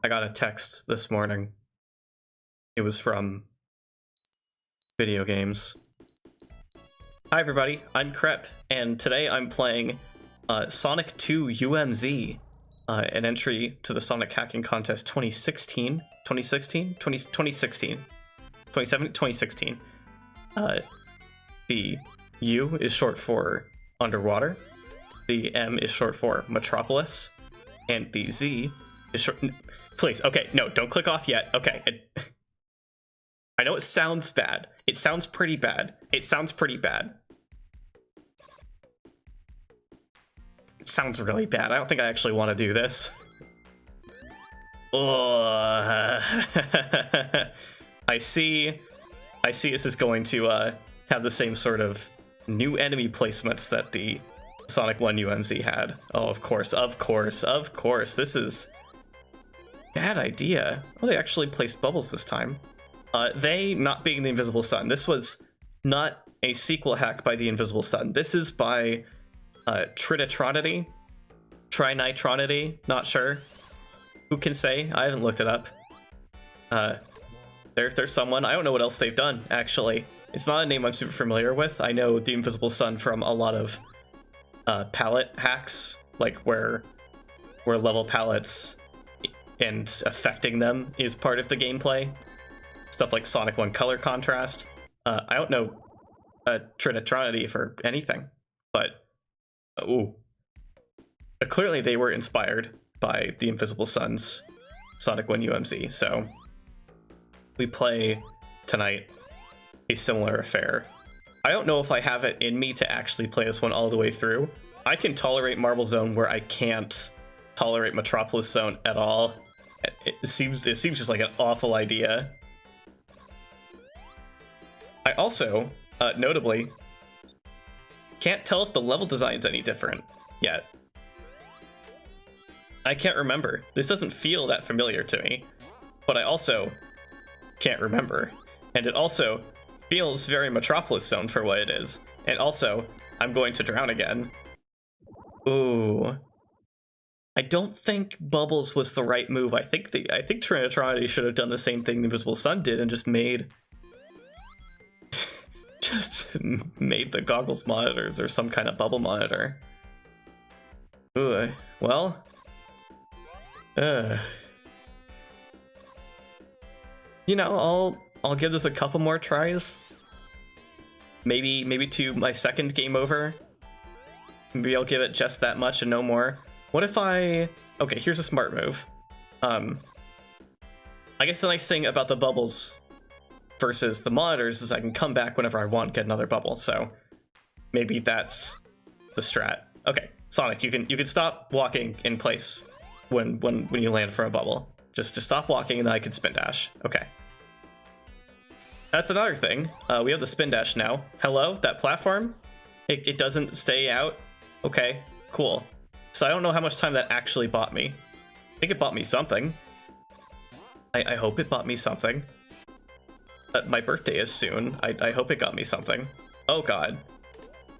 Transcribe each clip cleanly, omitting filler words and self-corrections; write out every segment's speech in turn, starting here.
I got a text this morning. It was from video games. Hi everybody, I'm Crep, and today I'm playing Sonic 2 UMZ, an entry to the Sonic Hacking Contest 2016? 2016? 2016. 2016. The U is short for underwater, the M is short for Metropolis, and the Z is short... Please, okay, no, don't click off yet. Okay, I know it sounds bad. It sounds pretty bad. It sounds pretty bad. It sounds really bad. I don't think I actually want to do this. I see this is going to have the same sort of new enemy placements that the Sonic 1 UMZ had. Oh, of course. This is bad idea. Oh, they actually placed bubbles this time. They not being the Invisible Sun. This was not a sequel hack by the Invisible Sun. This is by trinitronity, not sure. Who can say? I haven't looked it up. There's someone. I don't know what else they've done, actually. It's not a name I'm super familiar with. I know the Invisible Sun from a lot of palette hacks, like where level palettes and affecting them is part of the gameplay. Stuff like Sonic 1 color contrast. I don't know trinitronity for anything, but clearly they were inspired by the Invisible Sun's Sonic 1 UMZ, so we play tonight a similar affair. I don't know if I have it in me to actually play this one all the way through. I can tolerate Marble Zone where I can't tolerate Metropolis Zone at all. It seems just like an awful idea. I also, notably, can't tell if the level design's any different yet. I can't remember. This doesn't feel that familiar to me, but I also can't remember. And it also feels very Metropolis Zone for what it is. And also, I'm going to drown again. Ooh. I don't think Bubbles was the right move. I think Trinitronity should have done the same thing the Invisible Sun did and just made the goggles monitors or some kind of bubble monitor. Ooh, well. You know, I'll give this a couple more tries. Maybe to my second game over. Maybe I'll give it just that much and no more. What if okay, here's a smart move. I guess the nice thing about the bubbles versus the monitors is I can come back whenever I want, get another bubble. So maybe that's the strat. Okay, Sonic, you can stop walking in place when you land from a bubble. Just stop walking and then I can spin dash. Okay. That's another thing. We have the spin dash now. Hello, that platform? It doesn't stay out. Okay, cool. So I don't know how much time that actually bought me. I think it bought me something. I hope it bought me something. My birthday is soon. I hope it got me something. Oh god.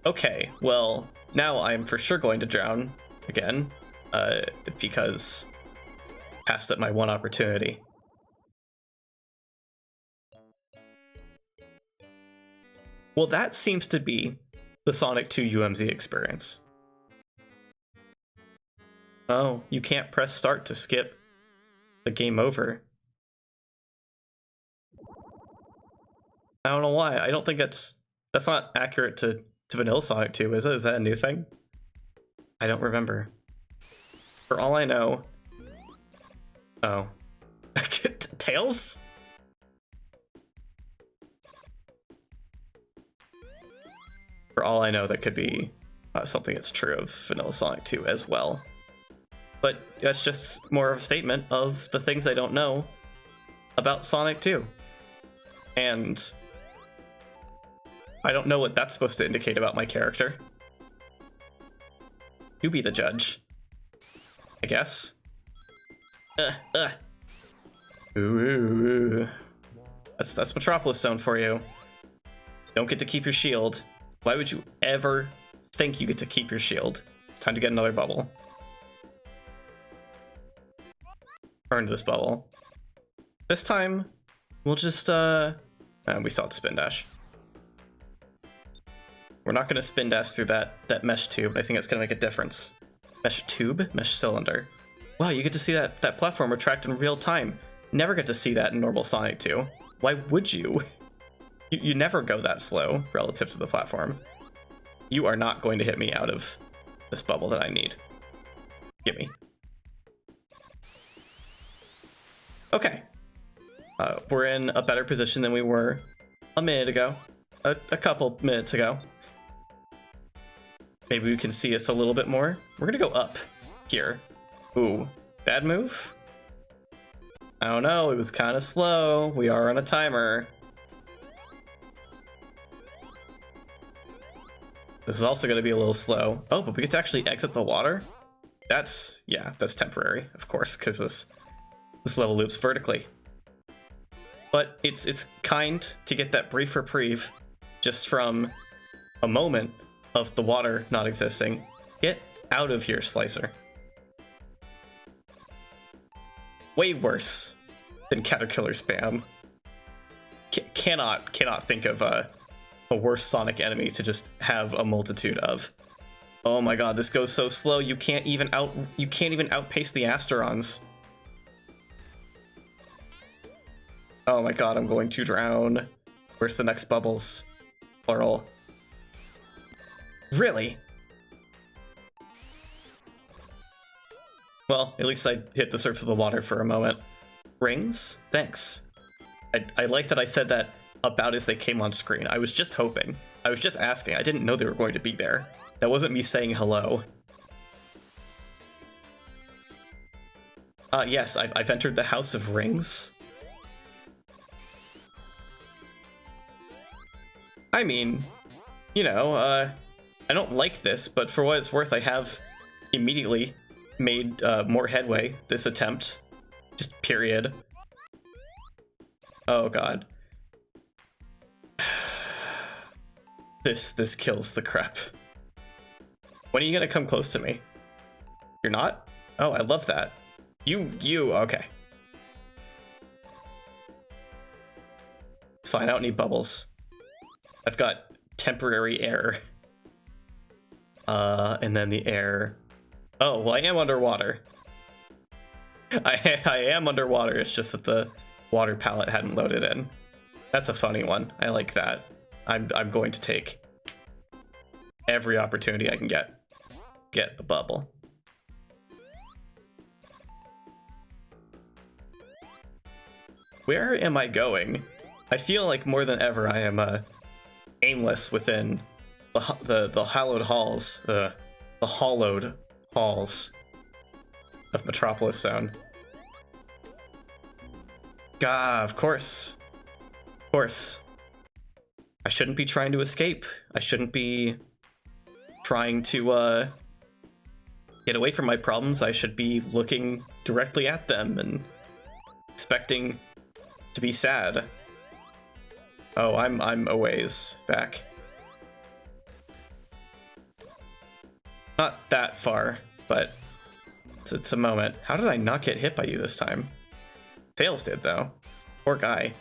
Okay, well, now I'm for sure going to drown again. Because I passed up my one opportunity. Well, that seems to be the Sonic 2 UMZ experience. Oh, you can't press start to skip the game over. I don't know why. I don't think that's not accurate to Vanilla Sonic 2, is it? Is that a new thing? I don't remember. For all I know... Oh. Tails? For all I know, that could be something that's true of Vanilla Sonic 2 as well. But that's just more of a statement of the things I don't know about Sonic 2. And I don't know what that's supposed to indicate about my character. You be the judge, I guess. Ooh. That's Metropolis Zone for you. Don't get to keep your shield. Why would you ever think you get to keep your shield? It's time to get another bubble. earned this bubble. This time, we'll just, we saw the spin dash. We're not going to spin dash through that mesh tube. I think it's going to make a difference. Mesh tube? Mesh cylinder. Wow, you get to see that platform retract in real time. Never get to see that in normal Sonic 2. Why would you? You never go that slow relative to the platform. You are not going to hit me out of this bubble that I need. Gimme. Okay. We're in a better position than we were a minute ago. A couple minutes ago. Maybe we can see us a little bit more. We're gonna go up here. Ooh, bad move? I don't know, it was kind of slow. We are on a timer. This is also gonna be a little slow. Oh, but we get to actually exit the water? That's temporary, of course, because this level loops vertically. But it's kind to get that brief reprieve just from a moment of the water not existing. Get out of here, Slicer. Way worse than Caterpillar spam. Cannot think of a worse Sonic enemy to just have a multitude of. Oh my god, this goes so slow. You can't even outpace the Asterons. Oh my god, I'm going to drown. Where's the next bubbles? Plural. Really? Well, at least I hit the surface of the water for a moment. Rings? Thanks. I like that I said that about as they came on screen. I was just hoping. I was just asking. I didn't know they were going to be there. That wasn't me saying hello. Yes, I've entered the House of Rings. I mean, you know, I don't like this, but for what it's worth, I have immediately made more headway this attempt. Just period. Oh god. This kills the crap. When are you gonna come close to me? You're not? Oh, I love that. You, okay. It's fine, I don't need bubbles. I've got temporary air. And then the air. Oh, well, I am underwater. I am underwater, it's just that the water palette hadn't loaded in. That's a funny one. I like that. I'm going to take every opportunity I can get a bubble. Where am I going? I feel like more than ever I am aimless within the hallowed halls, the hollowed halls of Metropolis Zone. Gah, of course. Of course. I shouldn't be trying to escape. I shouldn't be trying to get away from my problems. I should be looking directly at them and expecting to be sad. Oh, I'm a ways back. Not that far, but it's a moment. How did I not get hit by you this time? Tails did, though. Poor guy.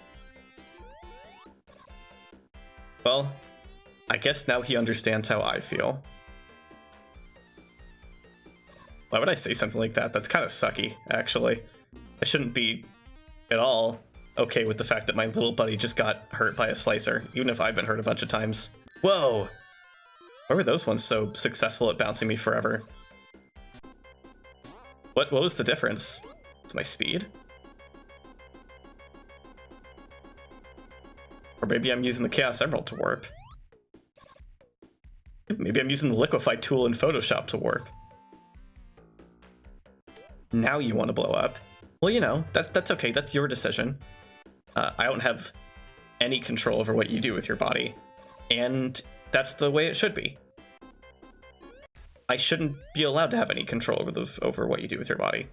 Well, I guess now he understands how I feel. Why would I say something like that? That's kind of sucky, actually. I shouldn't be at all okay with the fact that my little buddy just got hurt by a slicer, even if I've been hurt a bunch of times. Whoa! Why were those ones so successful at bouncing me forever? What was the difference? It's my speed? Or maybe I'm using the Chaos Emerald to warp. Maybe I'm using the Liquefy tool in Photoshop to warp. Now you want to blow up. Well, you know, that's okay. That's your decision. I don't have any control over what you do with your body. And that's the way it should be. I shouldn't be allowed to have any control over what you do with your body.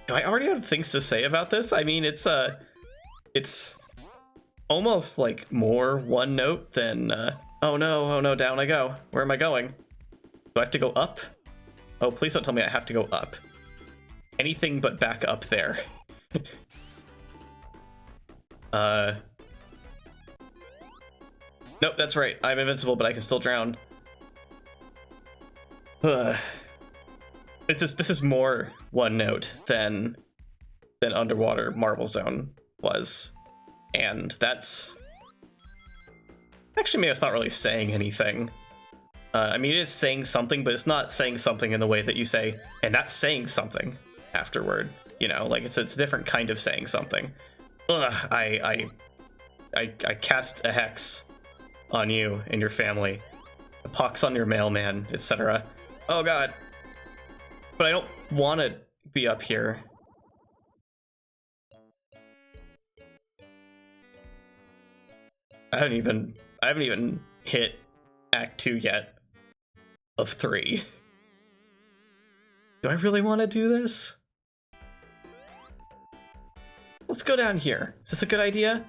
Do I already have things to say about this? I mean, it's it's almost like more one note than, oh no, down I go. Where am I going? Do I have to go up? Oh, please don't tell me I have to go up. Anything but back up there. Nope, that's right. I'm invincible, but I can still drown. This is more one note than Underwater Marble Zone was. And that's... Actually, maybe it's not really saying anything. I mean, it is saying something, but it's not saying something in the way that you say, and that's saying something afterward. You know, like it's a different kind of saying something. Ugh, I cast a hex on you and your family. A pox on your mailman, etc. Oh god. But I don't want to be up here. I haven't even hit Act 2 yet of 3. Do I really want to do this? Let's go down here. Is this a good idea?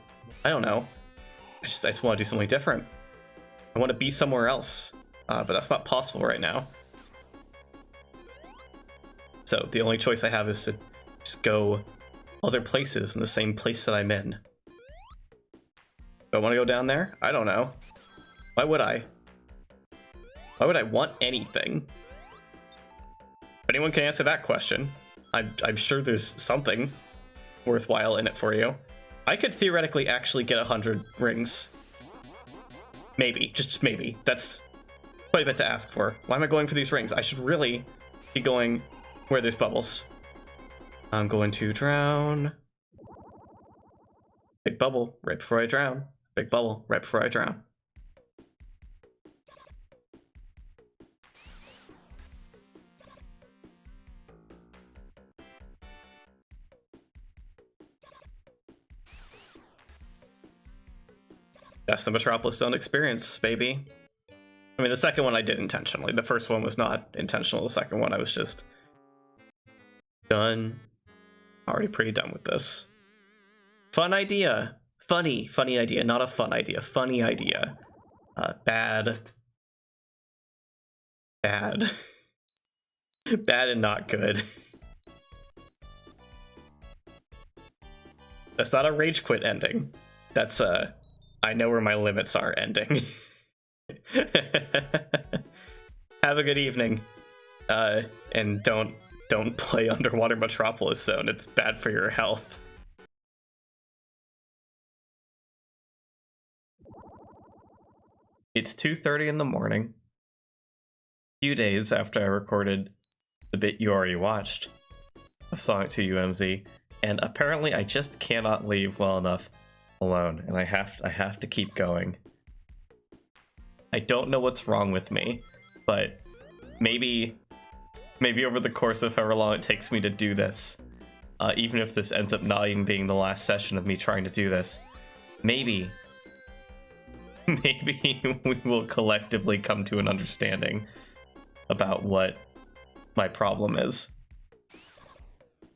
I don't know. I just want to do something different. I want to be somewhere else, but that's not possible right now. So the only choice I have is to just go other places in the same place that I'm in. Do I want to go down there? I don't know. Why would I? Why would I want anything? If anyone can answer that question, I'm sure there's something worthwhile in it for you. I could theoretically actually get 100 rings. Maybe, just maybe. That's quite a bit to ask for. Why am I going for these rings? I should really be going where there's bubbles. I'm going to drown. Big bubble, right before I drown. Big bubble, right before I drown. That's the Metropolis Zone experience, baby. I mean, the second one I did intentionally. The first one was not intentional. The second one I was just done. Already pretty done with this. Fun idea. Funny idea. Not a fun idea. Funny idea. Bad. Bad and not good. That's not a rage quit ending. That's I know where my limits are ending. Have a good evening. And don't play Underwater Metropolis Zone. It's bad for your health. It's 2:30 in the morning. A few days after I recorded the bit you already watched of Sonic 2 UMZ, and apparently I just cannot leave well enough alone, and I have to keep going. I don't know what's wrong with me, but maybe over the course of however long it takes me to do this, even if this ends up not even being the last session of me trying to do this, maybe we will collectively come to an understanding about what my problem is.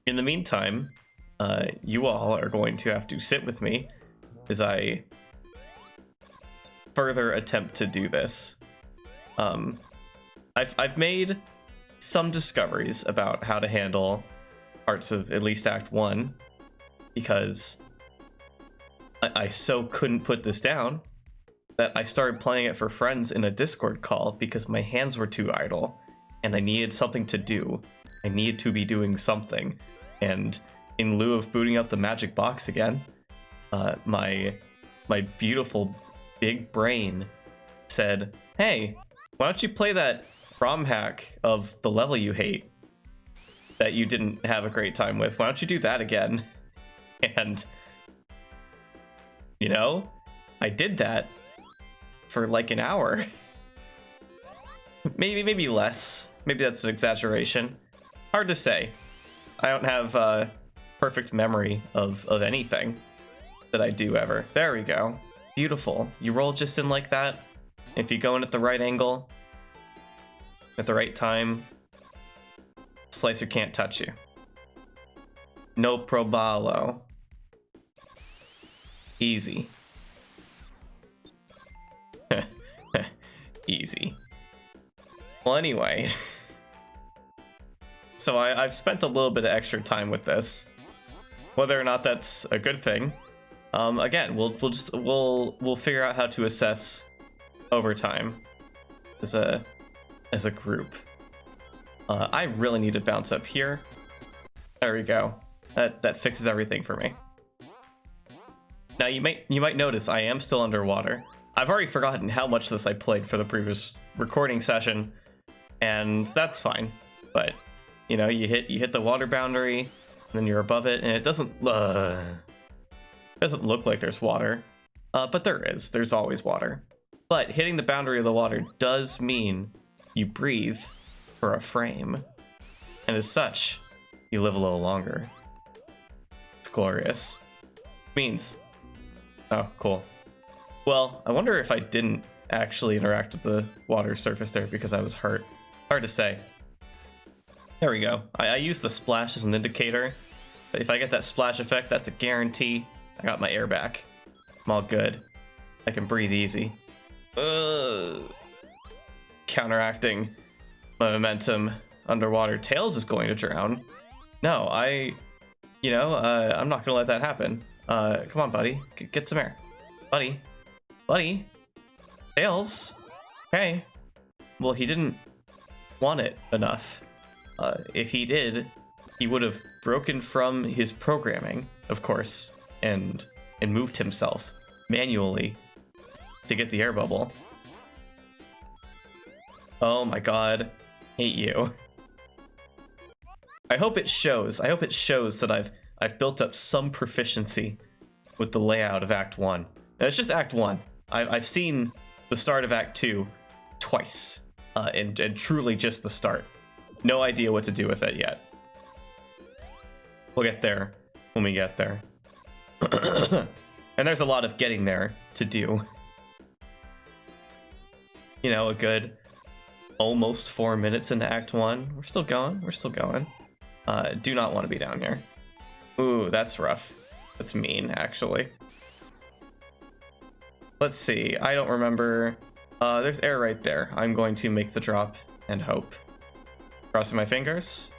In the meantime, you all are going to have to sit with me as I further attempt to do this. I've made some discoveries about how to handle parts of at least Act 1, because I so couldn't put this down that I started playing it for friends in a Discord call because my hands were too idle and I needed something to do. I needed to be doing something. And in lieu of booting up the magic box again, my beautiful big brain said, hey, why don't you play that ROM hack of the level you hate that you didn't have a great time with? Why don't you do that again? And, you know, I did that for like an hour. maybe less. Maybe that's an exaggeration. Hard to say. I don't have a perfect memory of anything that I do ever. There we go. Beautiful. You roll just in like that. If you go in at the right angle, at the right time, Slicer can't touch you. No probalo. Easy. Easy. Well, anyway. So I've spent a little bit of extra time with this. Whether or not that's a good thing, again, we'll figure out how to assess over time as a group. I really need to bounce up here. There we go. That fixes everything for me. Now you might notice I am still underwater. I've already forgotten how much this I played for the previous recording session, and that's fine. But you know, you hit the water boundary, and then you're above it, and it doesn't look like there's water, but there is. There's always water. But hitting the boundary of the water does mean you breathe for a frame, and as such, you live a little longer. It's glorious. Means, oh, cool. Well, I wonder if I didn't actually interact with the water surface there because I was hurt. Hard to say. There we go. I use the splash as an indicator. If I get that splash effect, that's a guarantee. I got my air back. I'm all good. I can breathe easy. Counteracting my momentum underwater. Tails is going to drown. No, I'm not gonna let that happen. Come on, buddy. Get some air. Buddy. Tails. Hey. Well, he didn't want it enough. If he did, he would have broken from his programming, of course, and moved himself manually to get the air bubble. Oh my god. Hate you. I hope it shows. I hope it shows that I've built up some proficiency with the layout of Act 1. Now, it's just Act 1. I've seen the start of Act 2 twice, and truly just the start. No idea what to do with it yet. We'll get there when we get there. And there's a lot of getting there to do. You know, a good almost 4 minutes into Act 1. We're still going. Do not want to be down here. Ooh, that's rough. That's mean, actually. Let's see. I don't remember. There's air right there. I'm going to make the drop and hope. Crossing my fingers.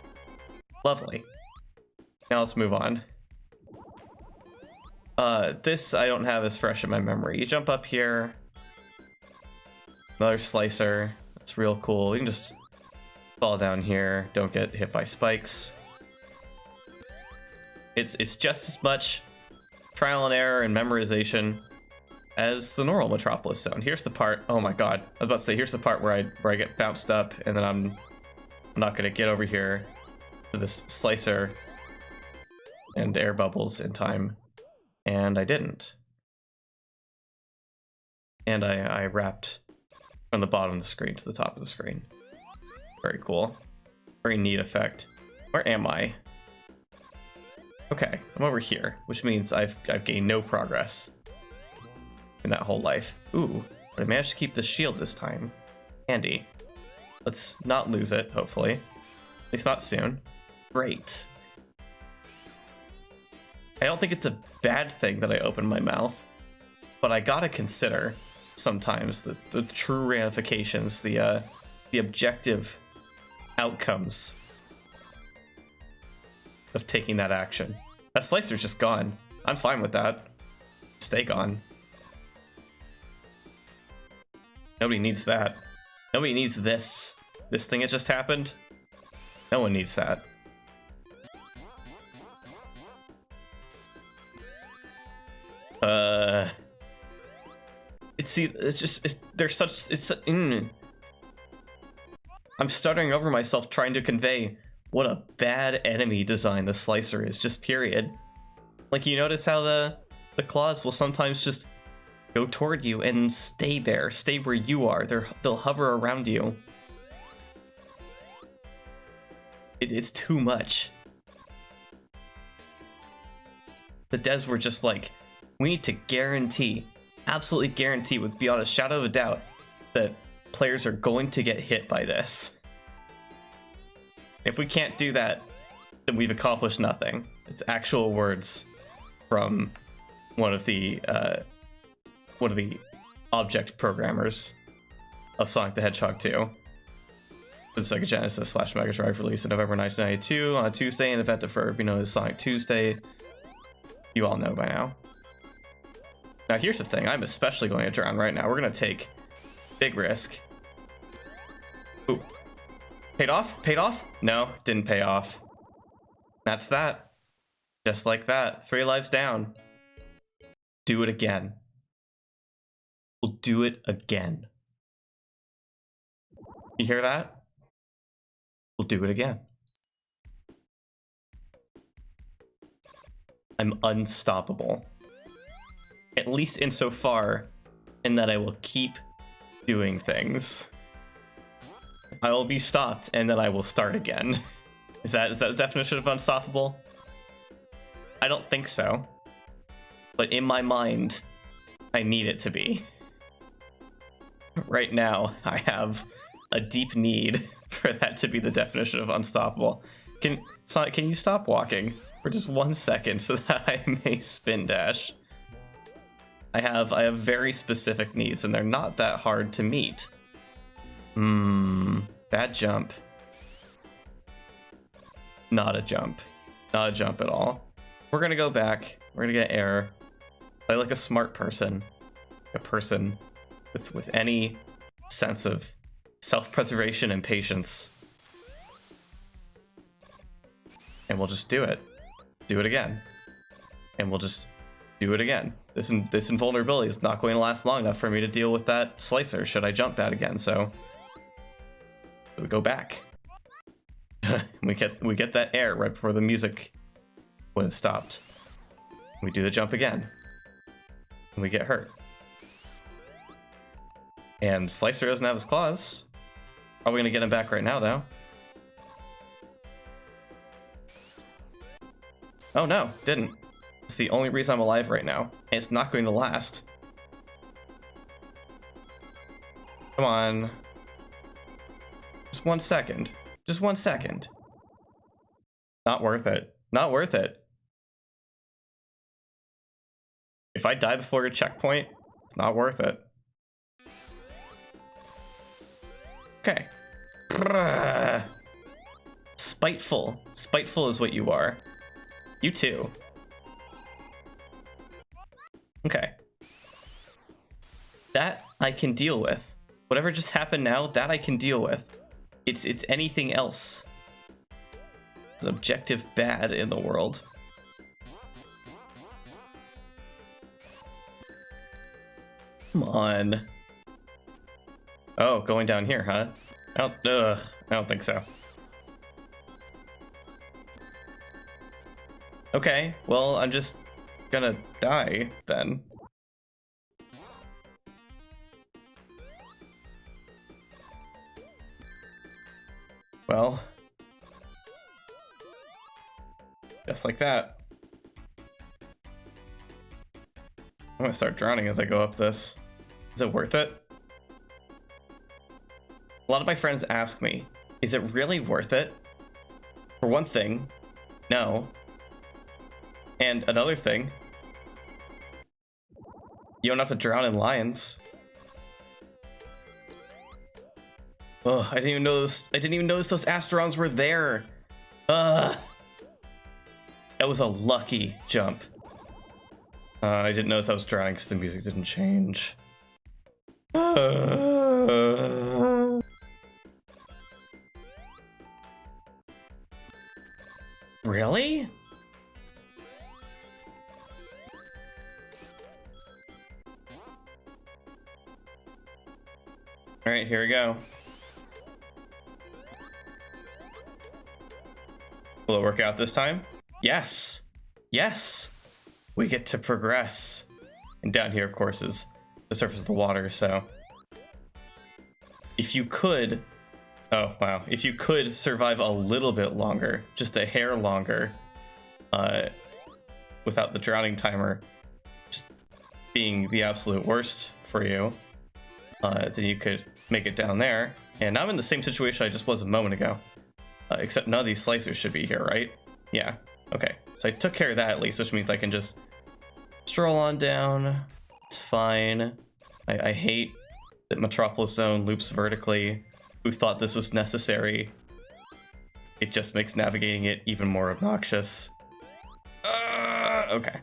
Lovely. Now let's move on. This I don't have as fresh in my memory. You jump up here. Another slicer. That's real cool. You can just fall down here. Don't get hit by spikes. It's just as much trial and error and memorization as the normal Metropolis zone. Here's the part. Oh my god. I was about to say, here's the part where I get bounced up, and then I'm not gonna get over here to this slicer and air bubbles in time, and I didn't. And I wrapped from the bottom of the screen to the top of the screen. Very cool. Very neat effect. Where am I? Okay, I'm over here, which means I've gained no progress in that whole life. Ooh, but I managed to keep the shield this time. Handy. Let's not lose it, hopefully. At least not soon. Great. I don't think it's a bad thing that I opened my mouth, but I gotta consider sometimes the true ramifications, the objective outcomes of taking that action. That slicer's just gone. I'm fine with that. Stay gone. Nobody needs that. Nobody needs this. This thing that just happened. No one needs that. I'm stuttering over myself trying to convey what a bad enemy design the slicer is, just period. Like, you notice how the claws will sometimes just go toward you and stay there, stay where you are. They'll hover around you. It's too much. The devs were just like, we need to guarantee, absolutely guarantee with beyond a shadow of a doubt, that players are going to get hit by this. If we can't do that, then we've accomplished nothing. It's actual words from one of the object programmers of Sonic the Hedgehog 2. The Sega Genesis / Mega Drive release in November 1992 on a Tuesday, an event that forever be known as Sonic Tuesday. You all know by now. Now here's the thing, I'm especially going to drown right now. We're gonna take big risk. Ooh. Paid off? Paid off? No, didn't pay off. That's that. Just like that. 3 lives down. Do it again. We'll do it again. You hear that? We'll do it again. I'm unstoppable. At least insofar in that I will keep doing things. I will be stopped and then I will start again. Is that a definition of unstoppable? I don't think so. But in my mind, I need it to be. Right now, I have a deep need for that to be the definition of unstoppable. Sonic, can you stop walking for just 1 second so that I may spin dash? I have very specific needs and they're not that hard to meet. Bad jump. Not a jump. Not a jump at all. We're gonna go back. We're gonna get air. Play like a smart person. A person with any sense of self-preservation and patience. And we'll just do it. Do it again. And we'll just do it again. This invulnerability is not going to last long enough for me to deal with that slicer should I jump bad again, so we go back. we get that air right before the music when it stopped. We do the jump again. And we get hurt. And Slicer doesn't have his claws. Are we gonna get him back right now though? Oh no, didn't. It's the only reason I'm alive right now. And it's not going to last. Come on. Just 1 second. Just 1 second. Not worth it. Not worth it. If I die before your checkpoint, it's not worth it. Okay. Spiteful. Spiteful is what you are. You too. Okay. That I can deal with. Whatever just happened now, that I can deal with. It's anything else. It's objective bad in the world. Come on. Oh, going down here, huh? I don't think so. Okay, well, I'm just gonna die then. Well, just like that. I'm gonna start drowning as I go up this. Is it worth it? A lot of my friends ask me, is it really worth it? For one thing, no. And another thing, you don't have to drown in lions. Oh, I didn't even notice those Asterons were there. Ugh. That was a lucky jump. I didn't notice I was drowning because the music didn't change. Really? All right, here we go. Will it work out this time? Yes. Yes. We get to progress. And down here, of course, is the surface of the water, so if you could, oh wow, if you could survive a little bit longer, just a hair longer, without the drowning timer just being the absolute worst for you, then you could make it down there. And now I'm in the same situation I just was a moment ago, except none of these slicers should be here, right? Yeah, okay, so I took care of that at least, which means I can just Stroll on down. It's fine. I hate that Metropolis Zone loops vertically. Who thought this was necessary? It just makes navigating it even more obnoxious. Okay.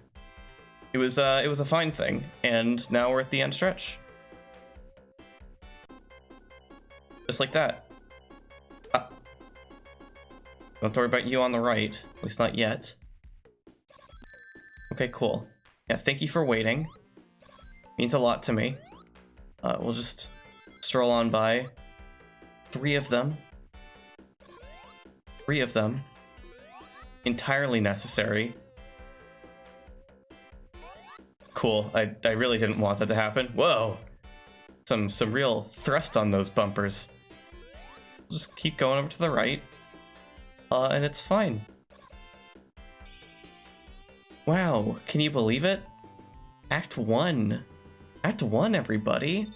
It was a fine thing, and now we're at the end stretch. Just like that. Ah. Don't have to worry about you on the right, at least not yet. Okay, cool. Yeah, thank you for waiting. Means a lot to me. We'll just stroll on by. 3 of them. 3 of them. Entirely necessary. Cool. I really didn't want that to happen. Whoa! Some real thrust on those bumpers. Just keep going over to the right. And it's fine. Wow, can you believe it? Act 1. Act 1, everybody.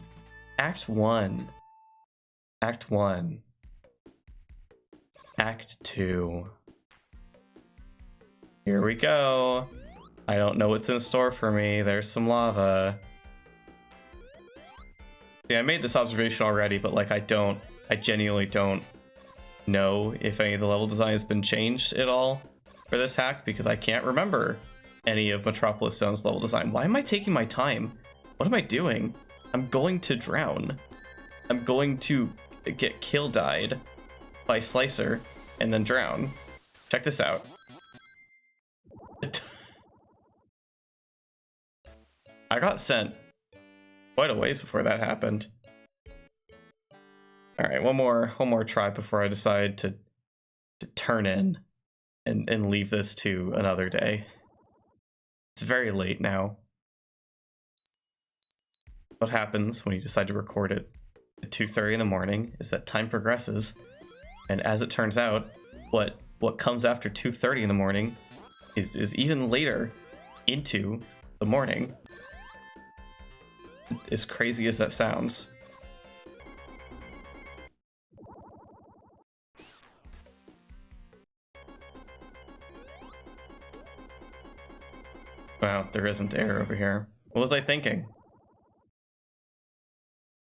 Act 1. Act 1. Act 2. Here we go. I don't know what's in store for me. There's some lava. Yeah, I made this observation already, but like I genuinely don't know if any of the level design has been changed at all for this hack, because I can't remember any of Metropolis Zone's level design. Why am I taking my time? What am I doing? I'm going to drown. I'm going to get kill-died by Slicer and then drown. Check this out. I got sent quite a ways before that happened. All right, one more try before I decide to turn in and leave this to another day. It's very late now. What happens when you decide to record it at 2:30 in the morning is that time progresses, and as it turns out, what comes after 2:30 in the morning is even later into the morning. As crazy as that sounds. Wow, there isn't air over here. What was I thinking?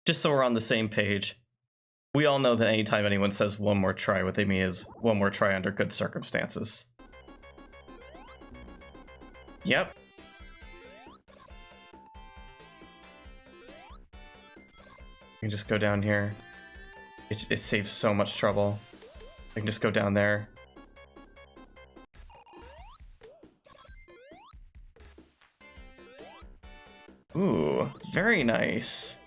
Just so we're on the same page, we all know that anytime anyone says one more try, what they mean is one more try under good circumstances. Yep. I can just go down here. It saves so much trouble. I can just go down there. Ooh, very nice.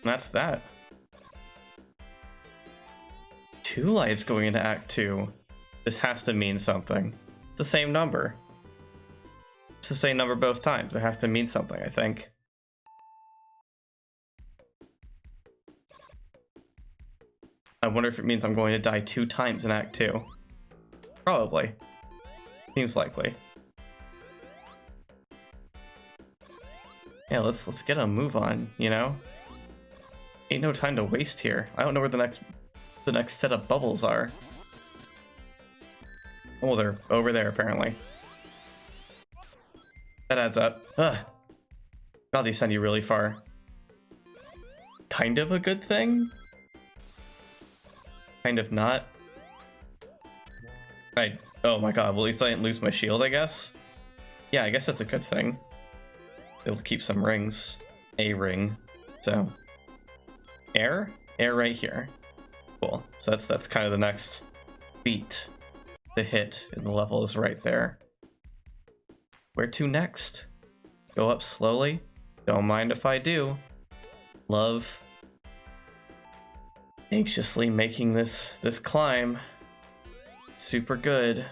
And that's that. 2 lives going into Act 2. This has to mean something. It's the same number. It's the same number both times. It has to mean something, I think. I wonder if it means I'm going to die 2 times in Act 2. Probably. Seems likely. Yeah, let's get a move on, you know? Ain't no time to waste here. I don't know where the next set of bubbles are. Oh, they're over there apparently. That adds up. Ugh. God, these send you really far. Kind of a good thing? Kind of not. Oh my god, well, at least I didn't lose my shield, I guess? Yeah, I guess that's a good thing. Able to keep some rings. A ring. So. Air? Air right here. Cool. So that's kind of the next beat to hit, and the level is right there. Where to next? Go up slowly. Don't mind if I do. Love anxiously making this climb. Super good.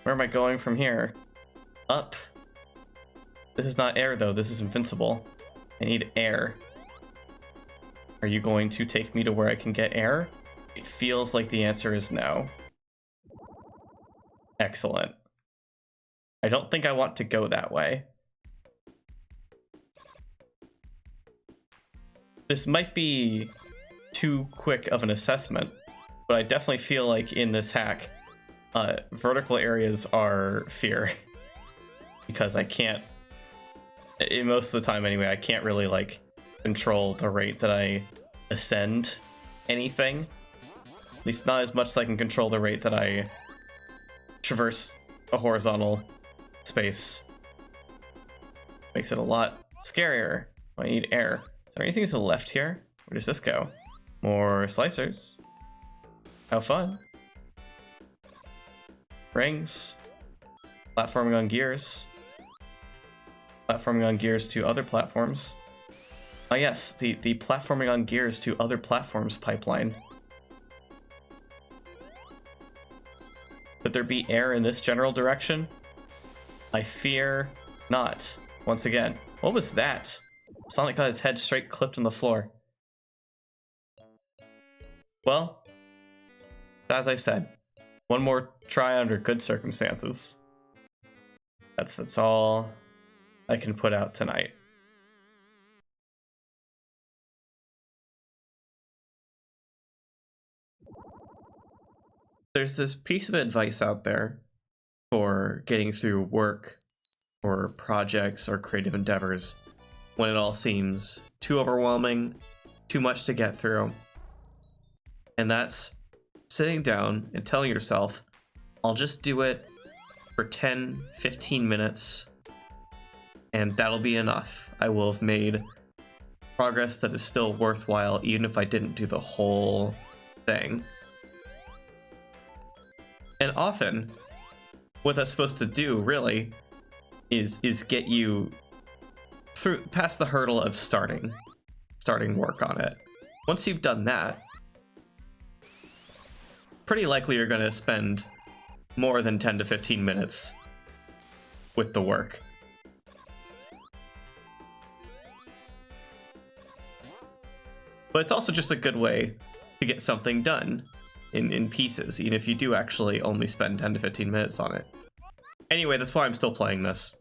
Where am I going from here? Up. This is not air though, this is invincible. I need air. Are you going to take me to where I can get air? It feels like the answer is no. Excellent. I don't think I want to go that way. This might be too quick of an assessment, but I definitely feel like in this hack, vertical areas are fear. Because I can't, most of the time anyway, I can't really like control the rate that I ascend anything. At least not as much as I can control the rate that I traverse a horizontal space. Makes it a lot scarier. I need air. Is there anything to the left here? Where does this go? More slicers. How fun. Rings. Platforming on gears. Platforming on gears to other platforms. Oh yes, the platforming on gears to other platforms pipeline. Could there be air in this general direction? I fear not. Once again. What was that? Sonic got his head straight clipped on the floor. Well, as I said, one more try under good circumstances. That's all I can put out tonight. There's this piece of advice out there for getting through work or projects or creative endeavors when it all seems too overwhelming, too much to get through. And that's sitting down and telling yourself, I'll just do it for 10-15 minutes and that'll be enough. I will have made progress that is still worthwhile even if I didn't do the whole thing. And often what that's supposed to do really is get you through past the hurdle of starting work on it. Once you've done that, pretty likely you're going to spend more than 10 to 15 minutes with the work. But it's also just a good way to get something done in pieces, even if you do actually only spend 10 to 15 minutes on it. Anyway, that's why I'm still playing this.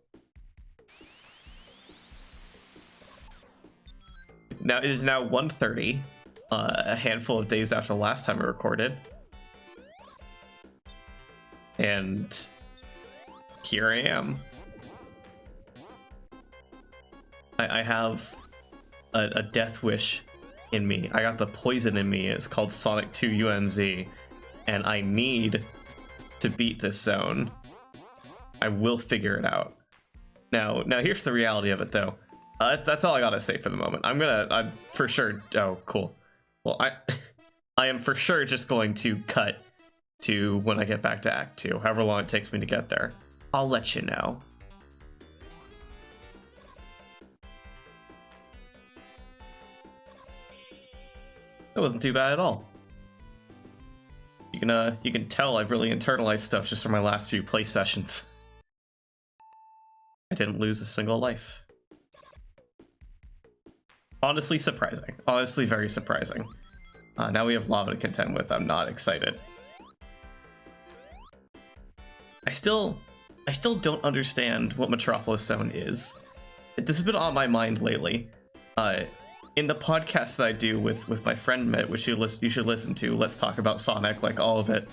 Now, it is now 1:30, a handful of days after the last time I recorded. And here I am. I have a death wish in me. I got the poison in me. It's called Sonic 2 UMZ, and I need to beat this zone. I will figure it out. Now here's the reality of it, though. That's all I gotta say for the moment. I'm for sure. Oh, cool. Well, I am for sure just going to cut to when I get back to Act 2, however long it takes me to get there. I'll let you know. That wasn't too bad at all. You can tell I've really internalized stuff just from my last few play sessions. I didn't lose a single life. Honestly surprising. Honestly very surprising. Now we have lava to contend with. I'm not excited. I still don't understand what Metropolis Zone is. This has been on my mind lately. In the podcast that I do with my friend Mitt, which you should listen to, Let's Talk About Sonic, like all of it,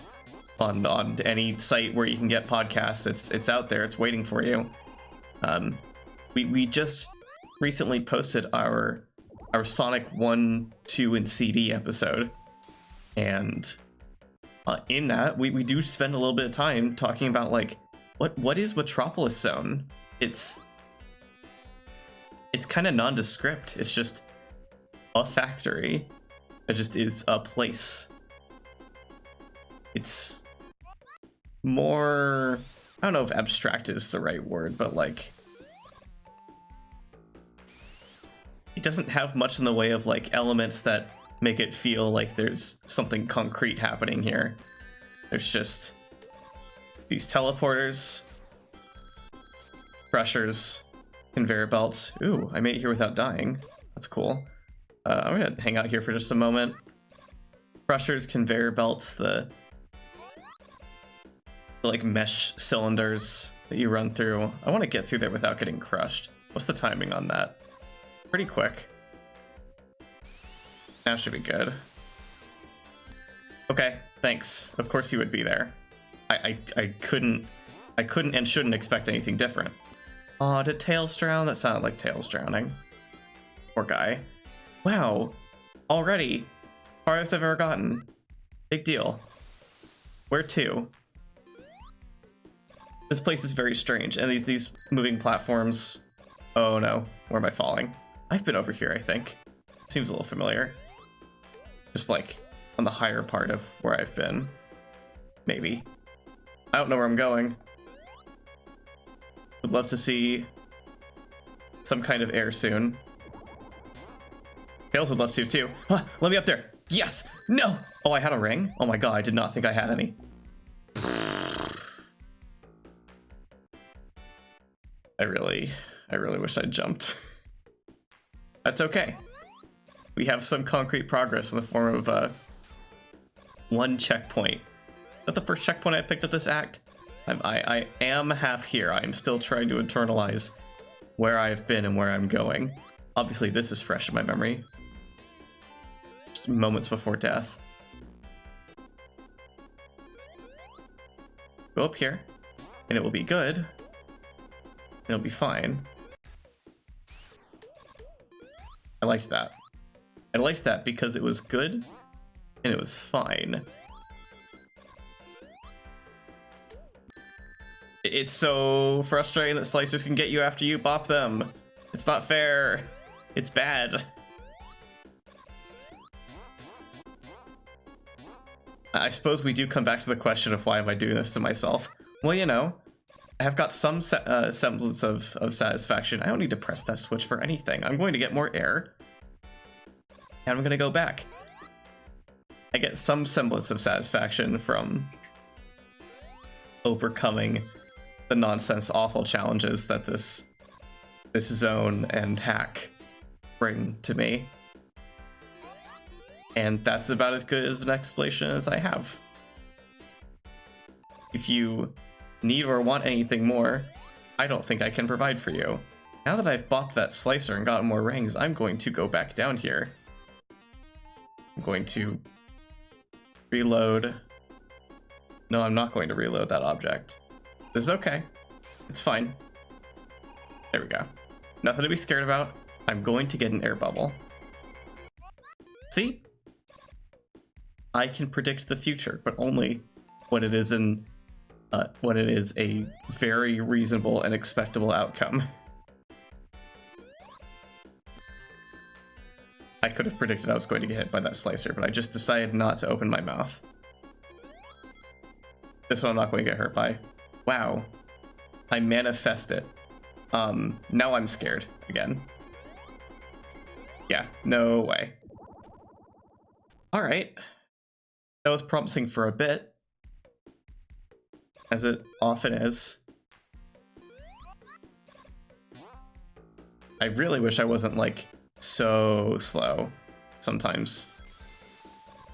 on any site where you can get podcasts. It's out there. It's waiting for you. We just recently posted our Sonic 1, 2, and CD episode, and in that we do spend a little bit of time talking about like what is Metropolis Zone. It's kind of nondescript. It's just a factory. It just is a place. It's more, I don't know if abstract is the right word, but like it doesn't have much in the way of like elements that make it feel like there's something concrete happening here. There's just these teleporters, crushers, conveyor belts. Ooh, I made it here without dying. That's cool. I'm gonna hang out here for just a moment. Crushers, conveyor belts, the like mesh cylinders that you run through. I want to get through there without getting crushed. What's the timing on that? Pretty quick. That should be good. Okay, thanks. Of course you would be there. I couldn't and shouldn't expect anything different. Aw, did Tails drown? That sounded like Tails drowning. Poor guy. Wow. Already. Farthest I've ever gotten. Big deal. Where to? This place is very strange, and these moving platforms... Oh no, where am I falling? I've been over here, I think. Seems a little familiar. Just like on the higher part of where I've been. Maybe. I don't know where I'm going. Would love to see some kind of air soon. Tails would love to too. Ah, let me up there. Yes! No! Oh, I had a ring? Oh my god, I did not think I had any. I really wish I'd jumped. That's okay. We have some concrete progress in the form of one checkpoint. Is that the first checkpoint I picked up this act? I am half here. I am still trying to internalize where I've been and where I'm going. Obviously, this is fresh in my memory. Just moments before death. Go up here, and it will be good. It'll be fine. I liked that. I liked that because it was good, and it was fine. It's so frustrating that slicers can get you after you bop them. It's not fair. It's bad. I suppose we do come back to the question of why am I doing this to myself? Well, you know, I have got some semblance of satisfaction. I don't need to press that switch for anything. I'm going to get more air. And I'm going to go back. I get some semblance of satisfaction from overcoming the nonsense awful challenges that this zone and hack bring to me. And that's about as good as an explanation as I have. If you need or want anything more, I don't think I can provide for you. Now that I've bopped that slicer and gotten more rings, I'm going to go back down here. I'm going to reload. No, I'm not going to reload that object. This is okay. It's fine. There we go. Nothing to be scared about. I'm going to get an air bubble. See? I can predict the future, but only when it is a very reasonable and expectable outcome. I could have predicted I was going to get hit by that slicer, but I just decided not to open my mouth. This one I'm not going to get hurt by. Wow. I manifest it. Now I'm scared again. Yeah, no way. Alright. That was promising for a bit. As it often is. I really wish I wasn't, like, so slow sometimes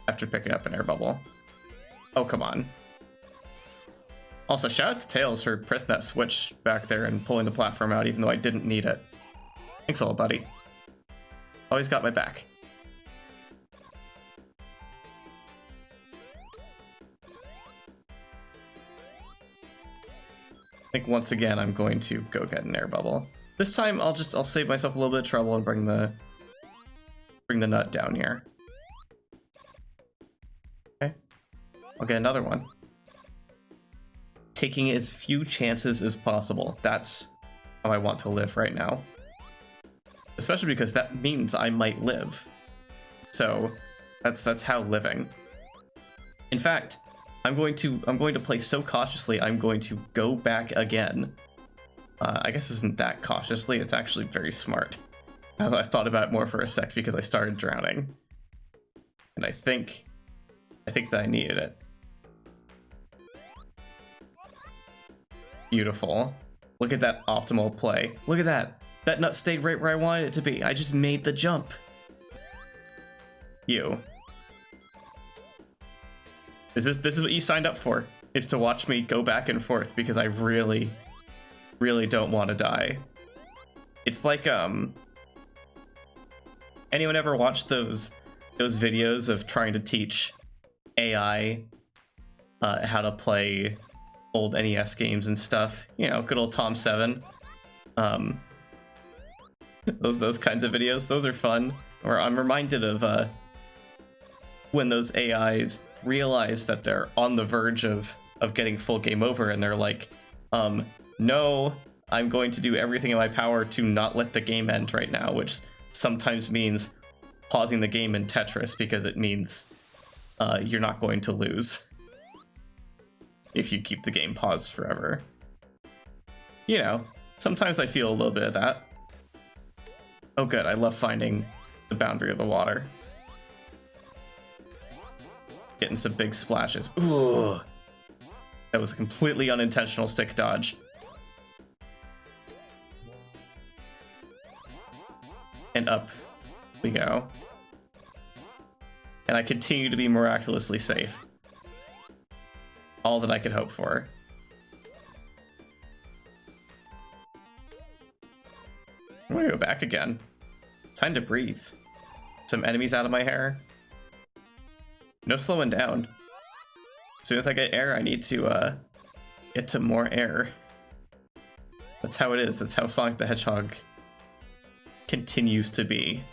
after picking up an air bubble. Oh, come on. Also, shout out to Tails for pressing that switch back there and pulling the platform out even though I didn't need it. Thanks a lot, buddy. Always got my back. I think once again I'm going to go get an air bubble. This time I'll save myself a little bit of trouble and bring the nut down here. Okay. I'll get another one. Taking as few chances as possible. That's how I want to live right now. Especially because that means I might live. So that's how living. In fact, I'm going to play so cautiously, I'm going to go back again. I guess it isn't that cautiously, it's actually very smart. I thought about it more for a sec because I started drowning. And I think that I needed it. Beautiful. Look at that optimal play. Look at that. That nut stayed right where I wanted it to be. I just made the jump. You. This is what you signed up for, is to watch me go back and forth because I really don't want to die. It's like anyone ever watched those videos of trying to teach AI how to play old NES games and stuff. You know, good old Tom 7. Those kinds of videos, those are fun. Or I'm reminded of when those AIs realize that they're on the verge of getting full game over, and they're like, no, I'm going to do everything in my power to not let the game end right now, which sometimes means pausing the game in Tetris, because it means you're not going to lose if you keep the game paused forever. You know, sometimes I feel a little bit of that. Oh good, I love finding the boundary of the water. Getting some big splashes. Ooh! That was a completely unintentional stick dodge. And up we go. And I continue to be miraculously safe. All that I could hope for. I'm gonna go back again. Time to breathe. Some enemies out of my hair. No slowing down. As soon as I get air, I need to get to more air. That's how it is. That's how Sonic the Hedgehog continues to be.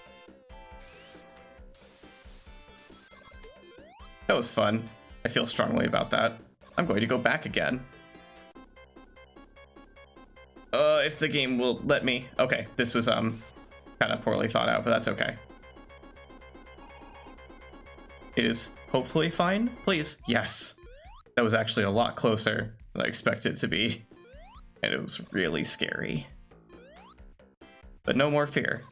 That was fun. I feel strongly about that. I'm going to go back again. If the game will let me. Okay, this was kind of poorly thought out, but that's okay. It is hopefully fine. Please. Yes. That was actually a lot closer than I expected it to be. And it was really scary. But no more fear.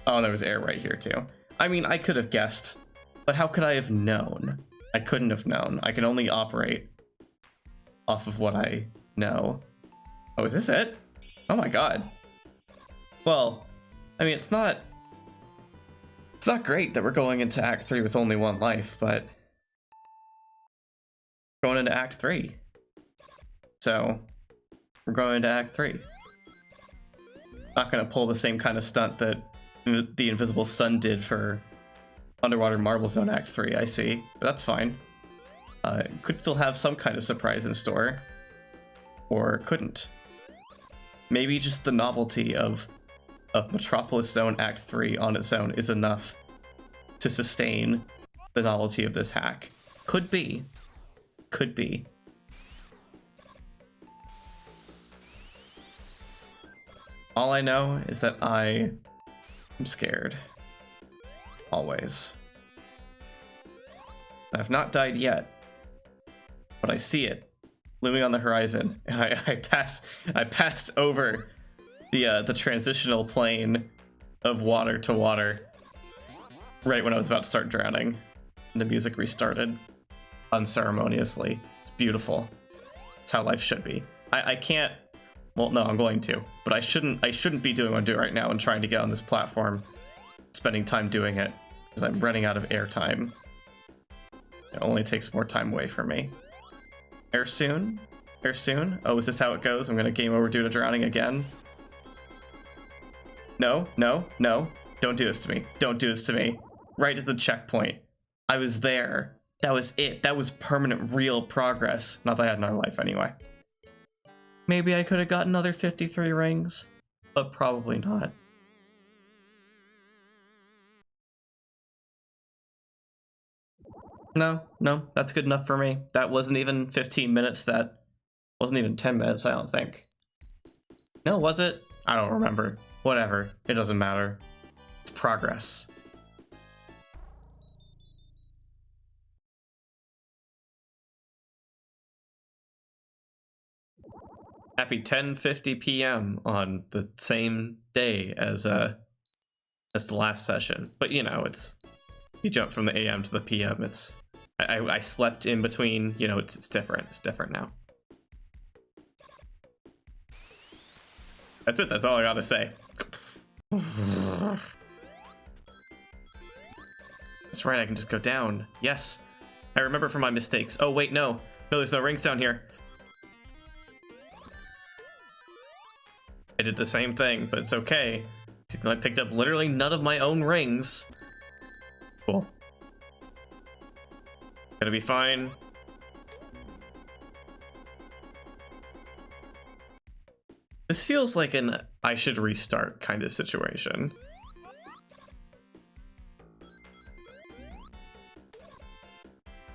Oh, there was air right here too. I mean, I could have guessed, but how could I have known? I couldn't have known. I can only operate off of what I know. Oh, is this it? Oh my god. Well, I mean, it's not great that we're going into Act 3 with only one life, but going into Act 3. So, we're going into Act 3. Not gonna pull the same kind of stunt that the Invisible Sun did for Underwater Marble Zone Act 3, I see. But that's fine. Could still have some kind of surprise in store. Or couldn't. Maybe just the novelty of Metropolis Zone Act 3 on its own is enough to sustain the novelty of this hack. Could be. Could be. All I know is that I'm scared. Always. I've not died yet, but I see it looming on the horizon, and I pass over the transitional plane of water to water right when I was about to start drowning, and the music restarted unceremoniously. It's beautiful. It's how life should be. I can't. Well, no, I'm going to, but I shouldn't be doing what I'm doing right now and trying to get on this platform, spending time doing it, because I'm running out of air time. It only takes more time away from me. Air soon? Air soon? Oh, is this how it goes? I'm gonna game over due to drowning again? No, no, no. Don't do this to me. Don't do this to me. Right at the checkpoint. I was there. That was it. That was permanent, real progress. Not that I had another life anyway. Maybe I could have got another 53 rings, but probably not. No, that's good enough for me. That wasn't even 15 minutes, that wasn't even 10 minutes, I don't think. No, was it? I don't remember. Whatever, it doesn't matter. It's progress. Happy 10:50 p.m. on the same day as the last session. But you know, it's, you jump from the AM to the PM, it's, I slept in between, you know, it's different. It's different now. That's it, that's all I gotta say. That's right, I can just go down. Yes, I remember from my mistakes. Oh wait, no, there's no rings down here. I did the same thing, but it's okay. I picked up literally none of my own rings. Cool. Gonna be fine. This feels like an I should restart kind of situation.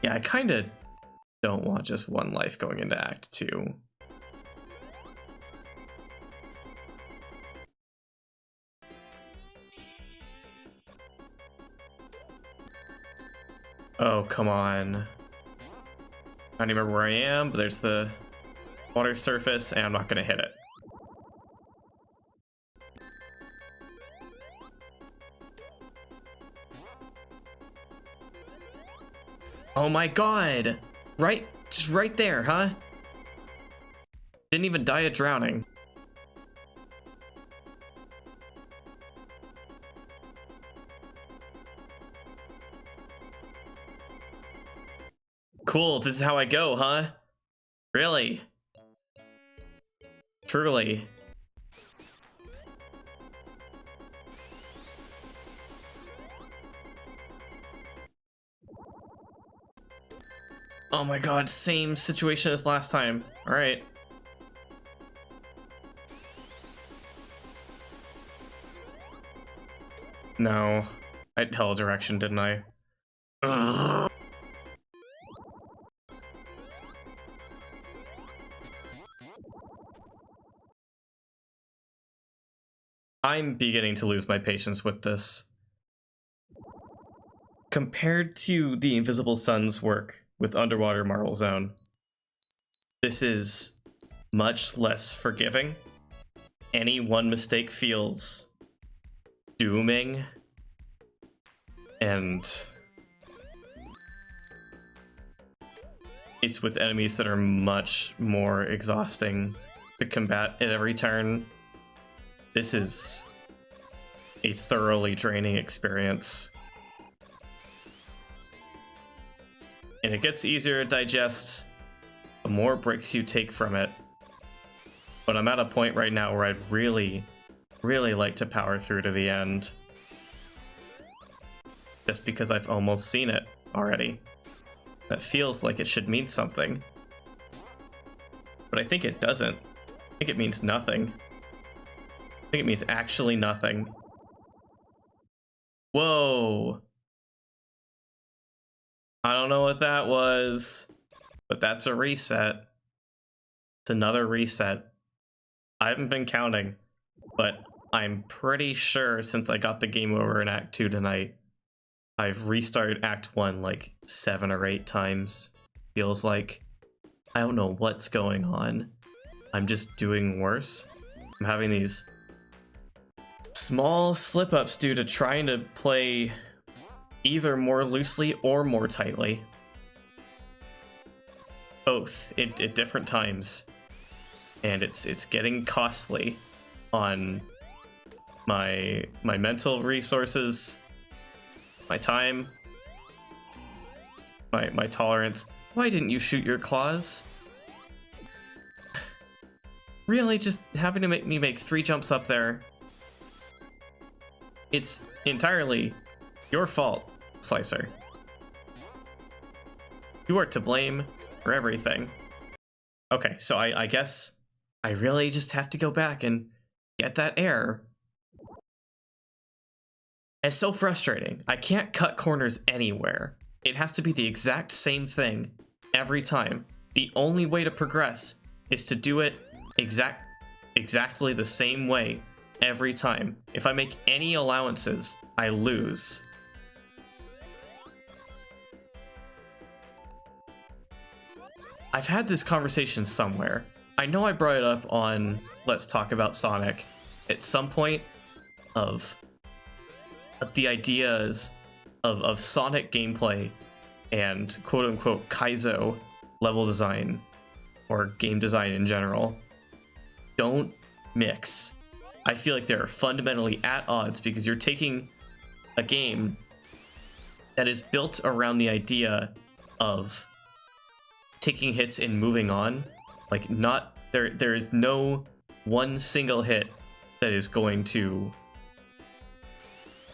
Yeah, I kind of don't want just one life going into Act 2. Oh, come on. I don't even remember where I am, but there's the water surface, and I'm not gonna hit it. Oh my god! Right, just right there, huh? Didn't even die of drowning. Cool, this is how I go, huh? Really? Truly. Oh my god, same situation as last time. Alright. No. I held direction, didn't I? Ugh. I'm beginning to lose my patience with this. Compared to the Invisible Sun's work with Underwater Marble Zone, this is much less forgiving. Any one mistake feels dooming, and it's with enemies that are much more exhausting to combat at every turn. This is a thoroughly draining experience. And it gets easier to digest the more breaks you take from it. But I'm at a point right now where I'd really like to power through to the end. Just because I've almost seen it already. That feels like it should mean something. But I think it doesn't. I think it means nothing. I think it means actually nothing. Whoa! I don't know what that was, but that's a reset. It's another reset. I haven't been counting, but I'm pretty sure since I got the game over in Act 2 tonight, I've restarted Act 1 like 7 or 8 times. Feels like. I don't know what's going on. I'm just doing worse. I'm having these small slip-ups due to trying to play either more loosely or more tightly. Both at different times. And it's getting costly on my mental resources, my time, my tolerance. Why didn't you shoot your claws? Really, just having to make me make 3 jumps up there. It's entirely your fault, Slicer. You are to blame for everything. Okay, so I guess I really just have to go back and get that error. It's so frustrating. I can't cut corners anywhere. It has to be the exact same thing every time. The only way to progress is to do it exactly the same way every time. If I make any allowances, I lose. I've had this conversation somewhere. I know I brought it up on Let's Talk About Sonic at some point of the ideas of Sonic gameplay and quote-unquote Kaizo level design or game design in general don't mix. I feel like they're fundamentally at odds because you're taking a game that is built around the idea of taking hits and moving on. Like, not there is no one single hit that is going to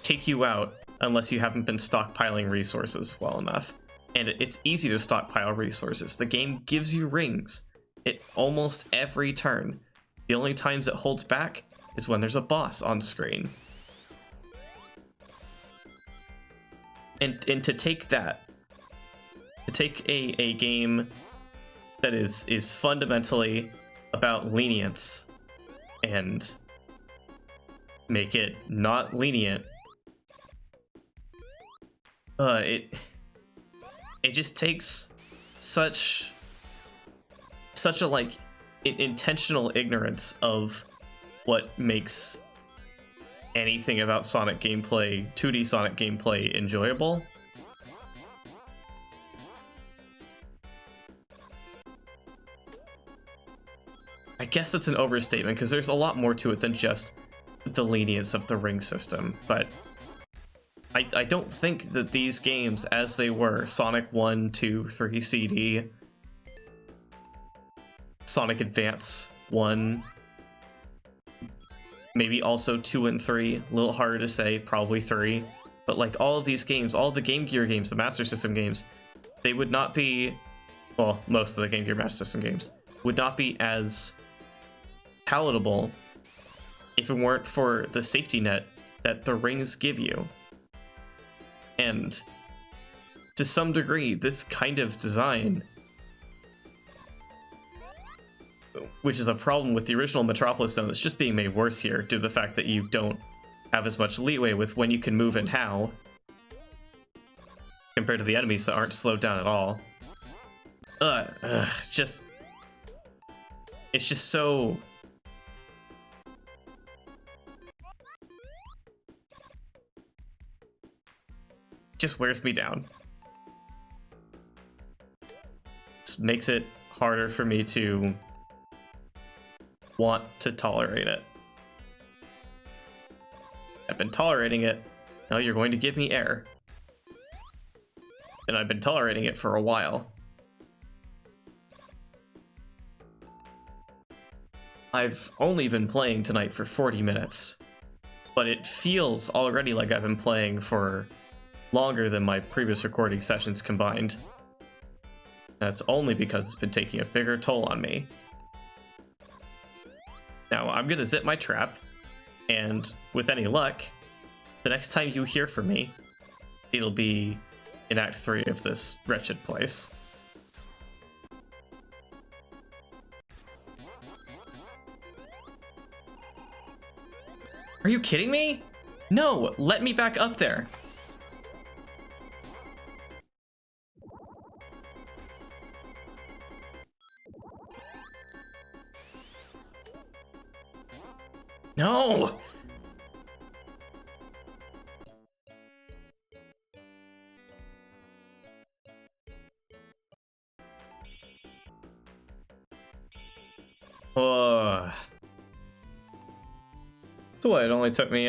take you out unless you haven't been stockpiling resources well enough. And it's easy to stockpile resources. The game gives you rings at almost every turn. The only times it holds back is when there's a boss on screen. And to take that, to take a game that is fundamentally about lenience and make it not lenient, it just takes such a like intentional ignorance of what makes anything about Sonic gameplay, 2D Sonic gameplay, enjoyable. I guess that's an overstatement because there's a lot more to it than just the lenience of the ring system, but I don't think that these games, as they were, Sonic 1, 2, 3 CD, Sonic Advance 1, maybe also 2 and 3, a little harder to say, probably 3, but like all of these games, all the Game Gear games, the Master System games, they would not be, well, most of the Game Gear Master System games, would not be as palatable if it weren't for the safety net that the rings give you. And to some degree, this kind of design, which is a problem with the original Metropolis Zone, it's just being made worse here due to the fact that you don't have as much leeway with when you can move and how, compared to the enemies that aren't slowed down at all. It's just so... just wears me down. Just makes it harder for me to want to tolerate it. I've been tolerating it. Now you're going to give me air. And I've been tolerating it for a while. I've only been playing tonight for 40 minutes, but it feels already like I've been playing for longer than my previous recording sessions combined. That's only because it's been taking a bigger toll on me. Now, I'm gonna zip my trap, and with any luck, the next time you hear from me, it'll be in Act 3 of this wretched place. Are you kidding me? No, let me back up there. No! So what, it only took me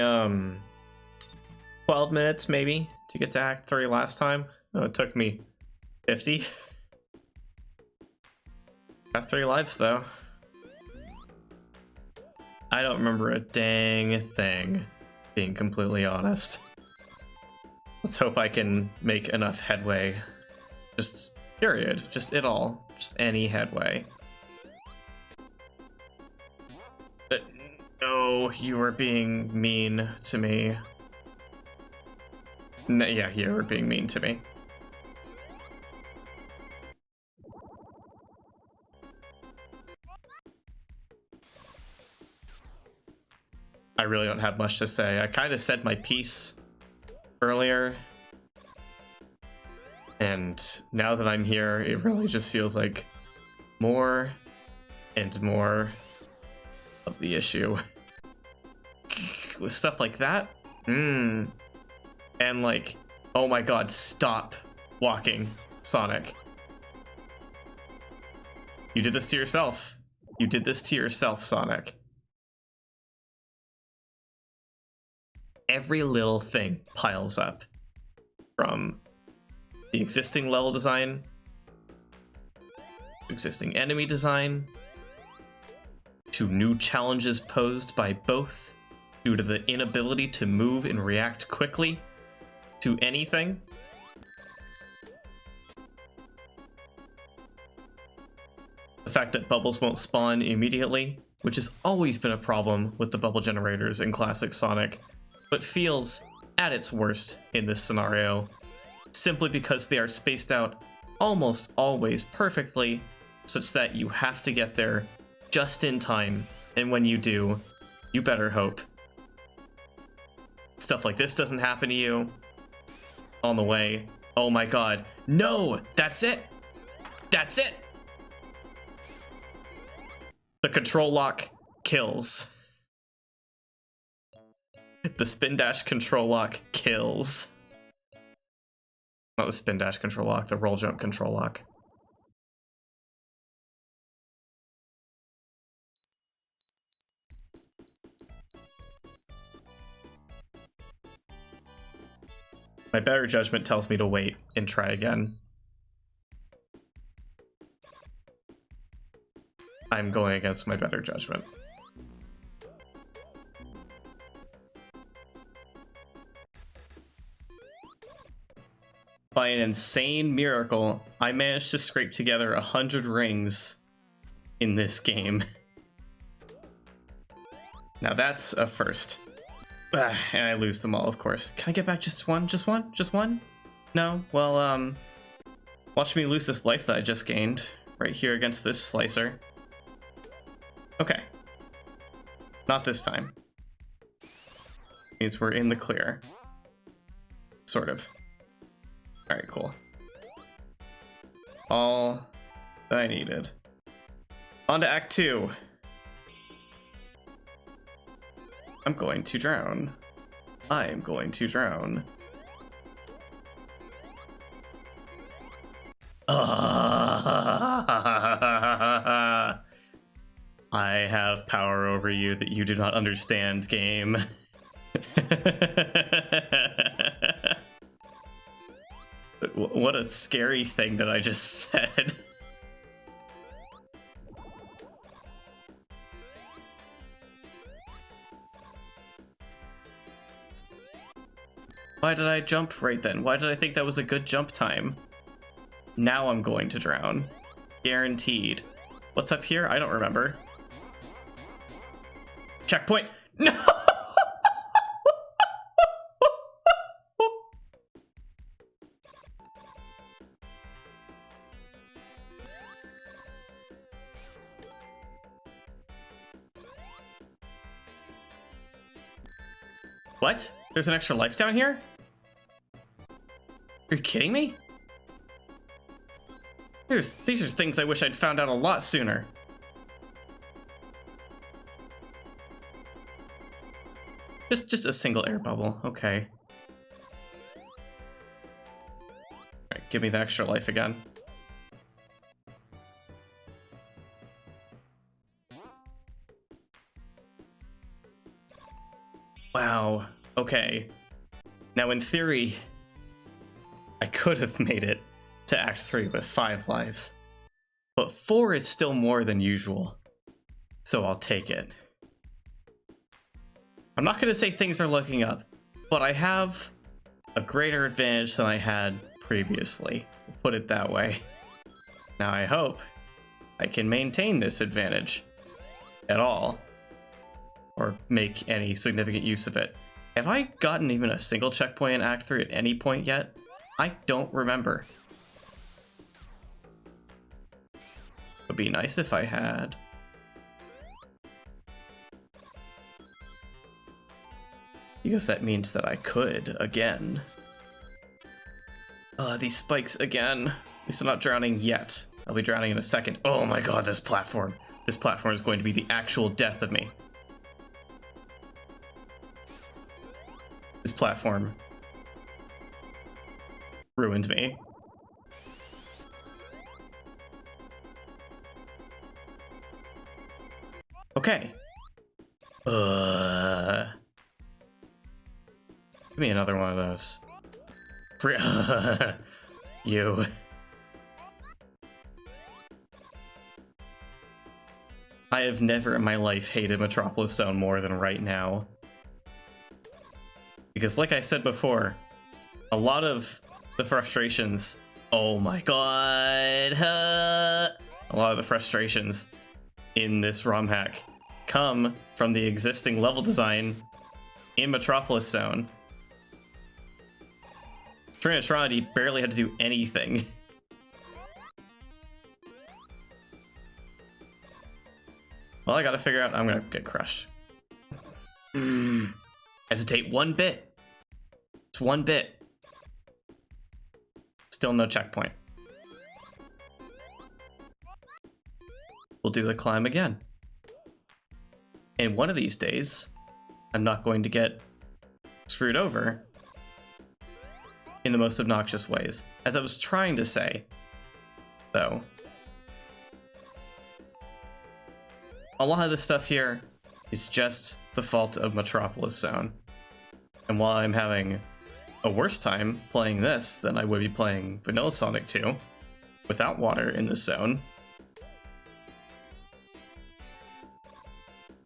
12 minutes maybe to get to Act 3 last time. Oh, it took me 50. Got 3 lives though. I don't remember a dang thing, being completely honest. Let's hope I can make enough headway. Just, period. Just it all. Just any headway. No, you were being mean to me. No, yeah, you were being mean to me. I really don't have much to say. I kind of said my piece earlier, and now that I'm here, it really just feels like more and more of the issue. With stuff like that, and like, oh my god, stop walking, Sonic. You did this to yourself. You did this to yourself, Sonic. Every little thing piles up, from the existing level design, existing enemy design, to new challenges posed by both due to the inability to move and react quickly to anything. The fact that bubbles won't spawn immediately, which has always been a problem with the bubble generators in classic Sonic, but feels at its worst in this scenario, simply because they are spaced out almost always perfectly, such that you have to get there just in time, and when you do, you better hope stuff like this doesn't happen to you on the way. Oh my god. No! That's it! That's it! The control lock kills. The spin dash control lock kills. Not the spin dash control lock, the roll jump control lock. My better judgment tells me to wait and try again. I'm going against my better judgment. By an insane miracle, I managed to scrape together 100 rings in this game. Now that's a first. And I lose them all, of course. Can I get back just one? Just one? Just one? No? Well, watch me lose this life that I just gained right here against this slicer. Okay. Not this time. Means we're in the clear. Sort of. Alright, cool. All that I needed. On to Act 2. I'm going to drown. I am going to drown. I have power over you that you do not understand, game. What a scary thing that I just said. Why did I jump right then? Why did I think that was a good jump time? Now I'm going to drown. Guaranteed. What's up here? I don't remember. Checkpoint. No! What? There's an extra life down here? Are you kidding me? These are things I wish I'd found out a lot sooner. Just a single air bubble, okay. Alright, give me the extra life again. Wow, okay. Now in theory, I could have made it to Act 3 with 5 lives. But 4 is still more than usual, so I'll take it. I'm not going to say things are looking up, but I have a greater advantage than I had previously. We'll put it that way. Now I hope I can maintain this advantage at all, or make any significant use of it. Have I gotten even a single checkpoint in Act 3 at any point yet? I don't remember. Would be nice if I had. Because that means that I could again. These spikes again. At least I'm not drowning yet. I'll be drowning in a second. Oh my god, this platform. This platform is going to be the actual death of me. This platform ruined me. Okay. Give me another one of those. You. I have never in my life hated Metropolis Zone more than right now. Because like I said before, a lot of the frustrations, oh my god, a lot of the frustrations in this ROM hack come from the existing level design in Metropolis Zone. Trinitronity barely had to do anything. Well, I gotta figure out, I'm gonna get crushed. Hesitate 1 bit. It's 1 bit. Still no checkpoint. We'll do the climb again. And one of these days, I'm not going to get screwed over in the most obnoxious ways. As I was trying to say, though, a lot of this stuff here is just the fault of Metropolis Zone. And while I'm having a worse time playing this than I would be playing Vanilla Sonic 2 without water in this zone,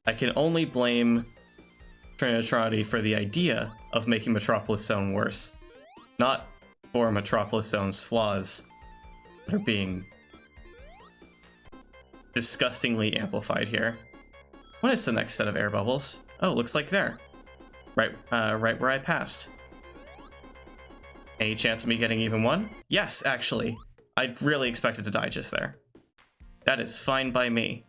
I can only blame Trinitronity for the idea of making Metropolis Zone worse, not for Metropolis Zone's flaws that are being disgustingly amplified here. What is the next set of air bubbles? Oh, looks like there. Right where I passed. Any chance of me getting even one? Yes, actually. I really expected to die just there. That is fine by me.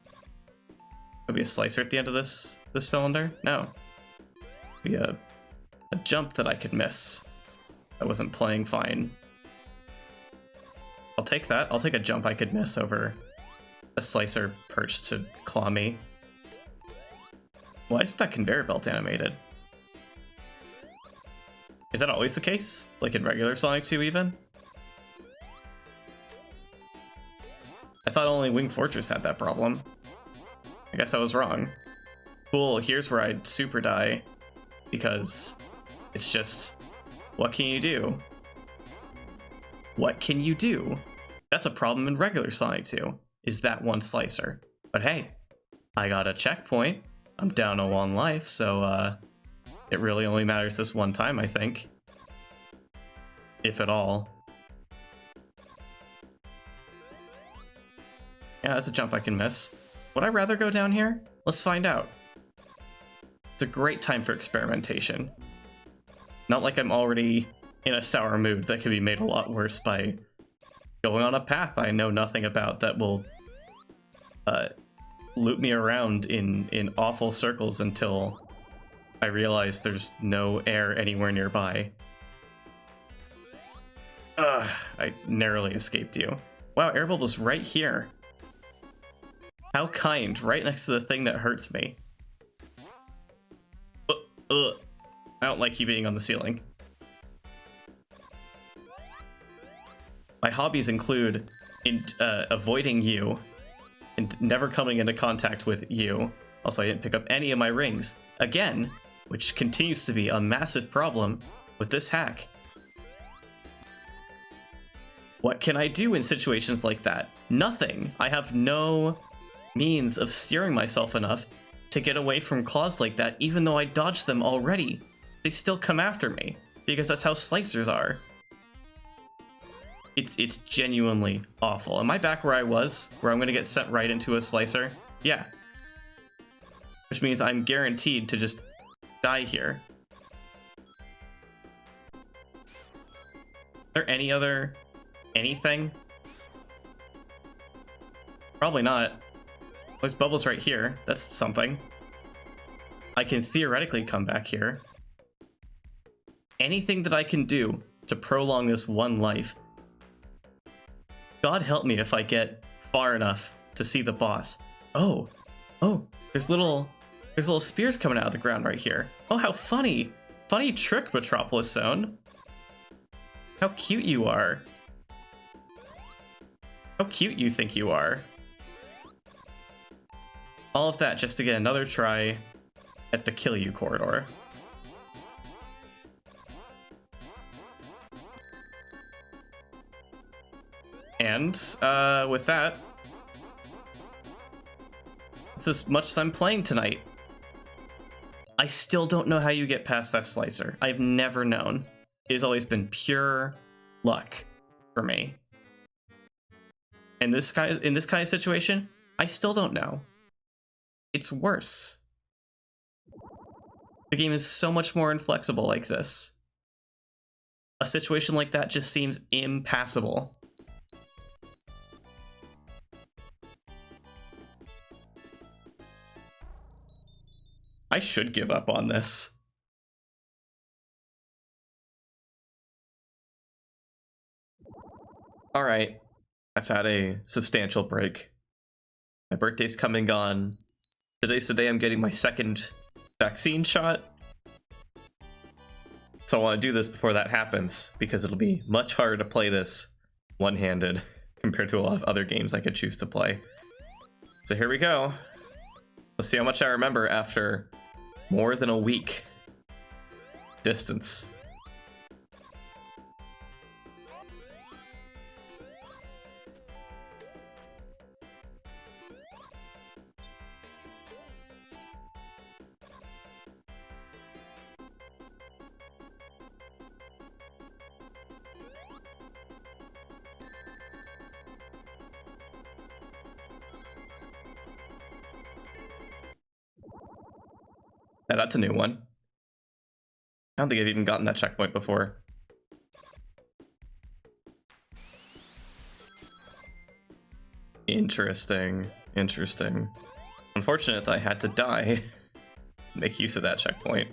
Could be a slicer at the end of this cylinder? No. Be a jump that I could miss. I wasn't playing fine. I'll take that. I'll take a jump I could miss over a slicer perched to claw me. Why isn't that conveyor belt animated? Is that always the case? Like in regular Sonic 2 even? I thought only Wing Fortress had that problem. I guess I was wrong. Cool, here's where I'd super die. Because it's just, what can you do? What can you do? That's a problem in regular Sonic 2, is that one slicer. But hey, I got a checkpoint. I'm down to 1 life, so it really only matters this one time, I think. If at all. Yeah, that's a jump I can miss. Would I rather go down here? Let's find out. It's a great time for experimentation. Not like I'm already in a sour mood that could be made a lot worse by going on a path I know nothing about that will loop me around in awful circles until I realize there's no air anywhere nearby. Ugh, I narrowly escaped you. Wow, air bubble's right here. How kind, right next to the thing that hurts me. I don't like you being on the ceiling. My hobbies include avoiding you and never coming into contact with you. Also, I didn't pick up any of my rings. Again, which continues to be a massive problem with this hack. What can I do in situations like that? Nothing. I have no means of steering myself enough to get away from claws like that, even though I dodged them already. They still come after me, because that's how slicers are. It's genuinely awful. Am I back where I was, where I'm gonna get sent right into a slicer? Yeah. Which means I'm guaranteed to just die here. Is there any other anything? Probably not. There's bubbles right here. That's something. I can theoretically come back here. Anything that I can do to prolong this 1 life. God help me if I get far enough to see the boss. Oh, there's little spears coming out of the ground right here. Oh, how funny. Funny trick, Metropolis Zone. How cute you are. How cute you think you are. All of that just to get another try at the kill you corridor. And with that, it's as much as I'm playing tonight. I still don't know how you get past that slicer. I've never known. It's always been pure luck for me. And in this kind of situation, I still don't know. It's worse. The game is so much more inflexible like this. A situation like that just seems impassable. I should give up on this. Alright, I've had a substantial break. My birthday's come and gone. Today's the day I'm getting my second vaccine shot. So I want to do this before that happens, because it'll be much harder to play this one-handed compared to a lot of other games I could choose to play. So here we go. Let's see how much I remember after more than a week distance. Yeah, that's a new one. I don't think I've even gotten that checkpoint before. Interesting. Interesting. Unfortunate that I had to die to make use of that checkpoint.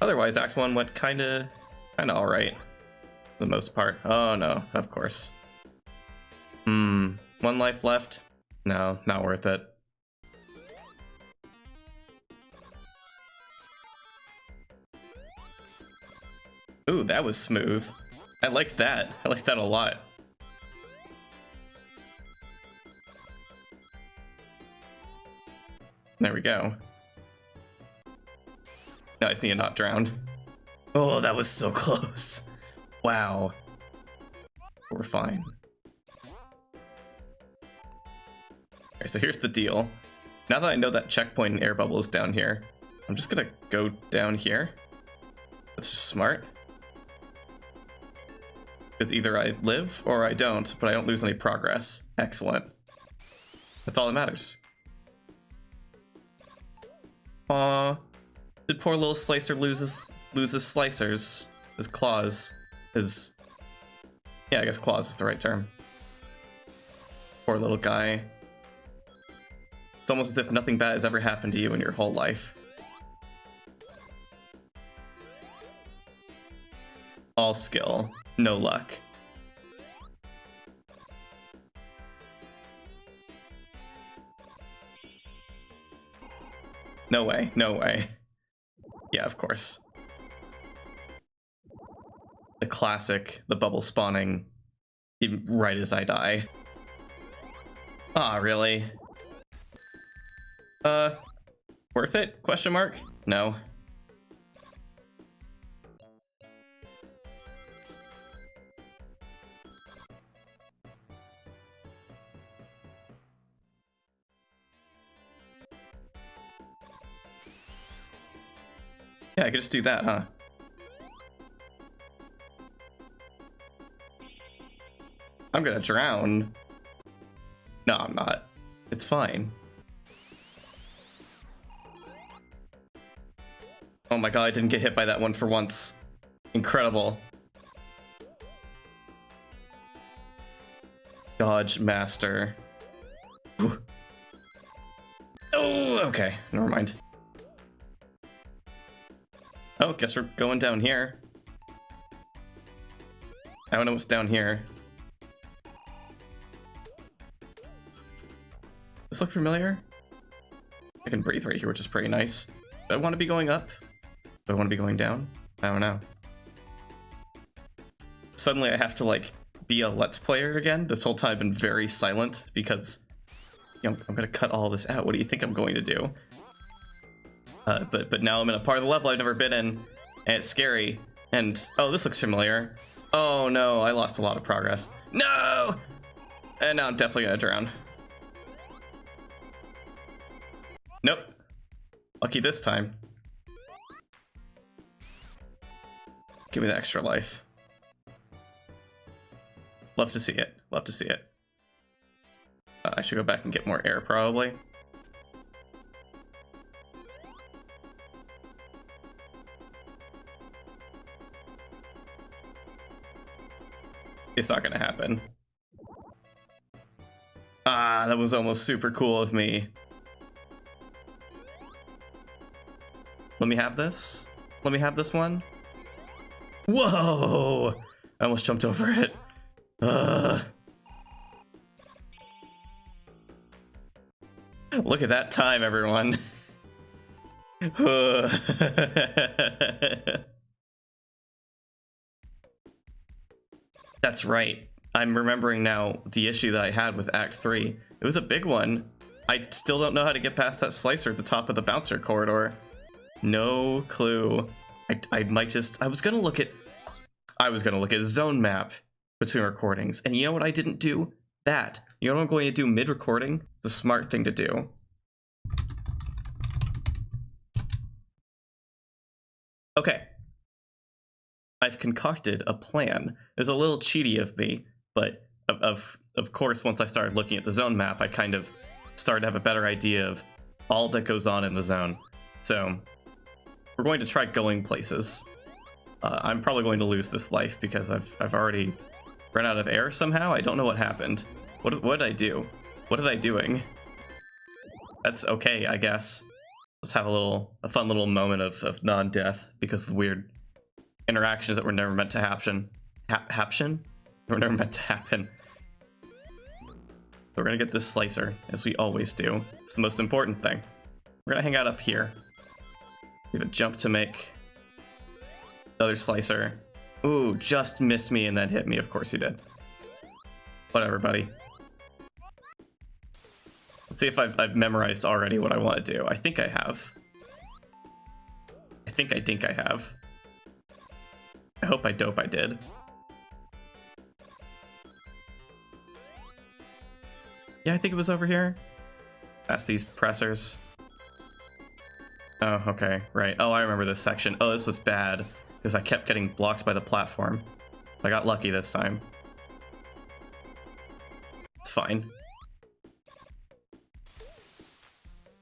Otherwise, Act 1 went kinda alright. For the most part. Oh no, of course. One life left? No, not worth it. Ooh, that was smooth. I liked that. I liked that a lot. There we go. Now I just need to not drown. Oh, that was so close. Wow. We're fine. Alright, so here's the deal. Now that I know that checkpoint and air bubble is down here, I'm just gonna go down here. That's just smart. Because either I live or I don't, but I don't lose any progress. Excellent. That's all that matters. Aw. Did poor little Slicer lose his slicers? His claws. His... Yeah, I guess claws is the right term. Poor little guy. It's almost as if nothing bad has ever happened to you in your whole life. All skill, no luck. No way, no way. Yeah, of course. The classic, the bubble spawning right as I die. Ah, really? Worth it? Question mark? No. Yeah, I could just do that, huh? I'm gonna drown. No, I'm not. It's fine. Oh my god, I didn't get hit by that one for once. Incredible. Dodge master. Ooh. Oh, okay. Never mind. Oh, guess we're going down here. I don't know what's down here. Does this look familiar? I can breathe right here, which is pretty nice. Do I want to be going up? Do I want to be going down? I don't know. Suddenly I have to, like, be a Let's Player again. This whole time I've been very silent because, you know, I'm gonna cut all this out. What do you think I'm going to do? But now I'm in a part of the level I've never been in, and it's scary. And, oh, this looks familiar. Oh no, I lost a lot of progress. No! And now I'm definitely gonna drown. Nope. Lucky this time. Give me the extra life. Love to see it. Love to see it. I should go back and get more air, probably. It's not gonna happen. Ah, that was almost super cool of me. Let me have this. Let me have this one. Whoa! I almost jumped over it. Look at that time, everyone. That's right. I'm remembering now the issue that I had with Act 3. It was a big one. I still don't know how to get past that slicer at the top of the bouncer corridor. No clue. I might just... I was gonna look at zone map between recordings, and you know what I didn't do? That. You know what I'm going to do mid-recording? It's a smart thing to do. Okay. I've concocted a plan. It's a little cheaty of me, but of course, once I started looking at the zone map, I kind of started to have a better idea of all that goes on in the zone. So we're going to try going places. I'm probably going to lose this life because I've already run out of air somehow. I don't know what happened. What did I do? What am I doing? That's okay, I guess. Let's have a fun little moment of non-death because of the weird interactions that were never meant to happen. They were never meant to happen. So we're gonna get this slicer, as we always do. It's the most important thing. We're gonna hang out up here. We have a jump to make. Another slicer. Ooh, just missed me and then hit me. Of course he did. Whatever, buddy. Let's see if I've memorized already what I want to do. I think I have. I think I have. I hope I did. Yeah, I think it was over here. Past these pressers. Oh, okay, right. Oh, I remember this section. Oh, this was bad, because I kept getting blocked by the platform. I got lucky this time. It's fine.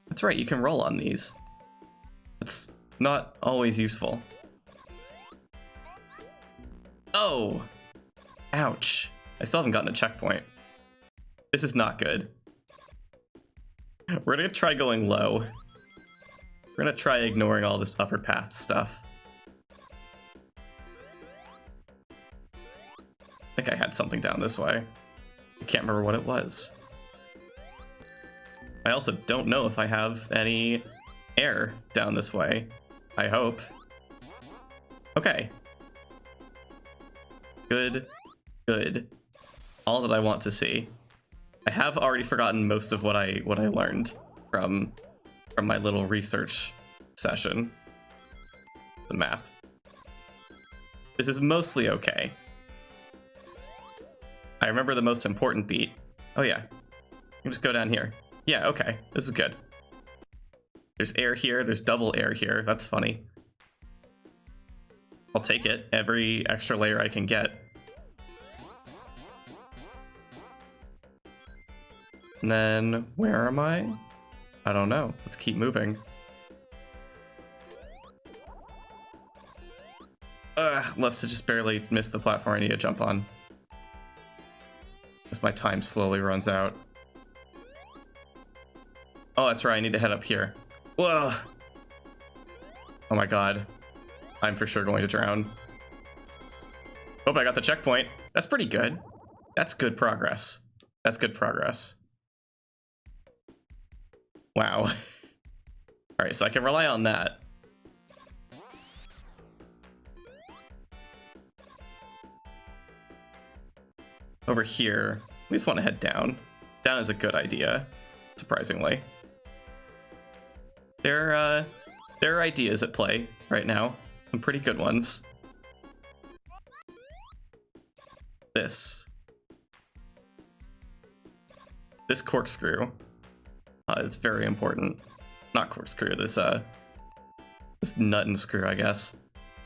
That's right, you can roll on these. It's not always useful. Oh! Ouch. I still haven't gotten a checkpoint. This is not good. We're gonna try going low. We're gonna try ignoring all this upper path stuff. I think I had something down this way. I can't remember what it was. I also don't know if I have any air down this way. I hope. Okay. Good. Good. All that I want to see. I have already forgotten most of what I learned from my little research session. The map. This is mostly okay. I remember the most important beat. Oh yeah. You can just go down here. Yeah, okay. This is good. There's air here, there's double air here. That's funny. I'll take it. Every extra layer I can get. And then, where am I? I don't know. Let's keep moving. Left to just barely miss the platform I need to jump on. As my time slowly runs out. Oh, that's right. I need to head up here. Whoa! Oh my god. I'm for sure going to drown. Hope I got the checkpoint. That's pretty good. That's good progress. That's good progress. Wow. Alright, so I can rely on that. Over here, we just want to head down. Down is a good idea, surprisingly. There are ideas at play right now. Some pretty good ones. This corkscrew is very important. Not corkscrew, this nut and screw, I guess,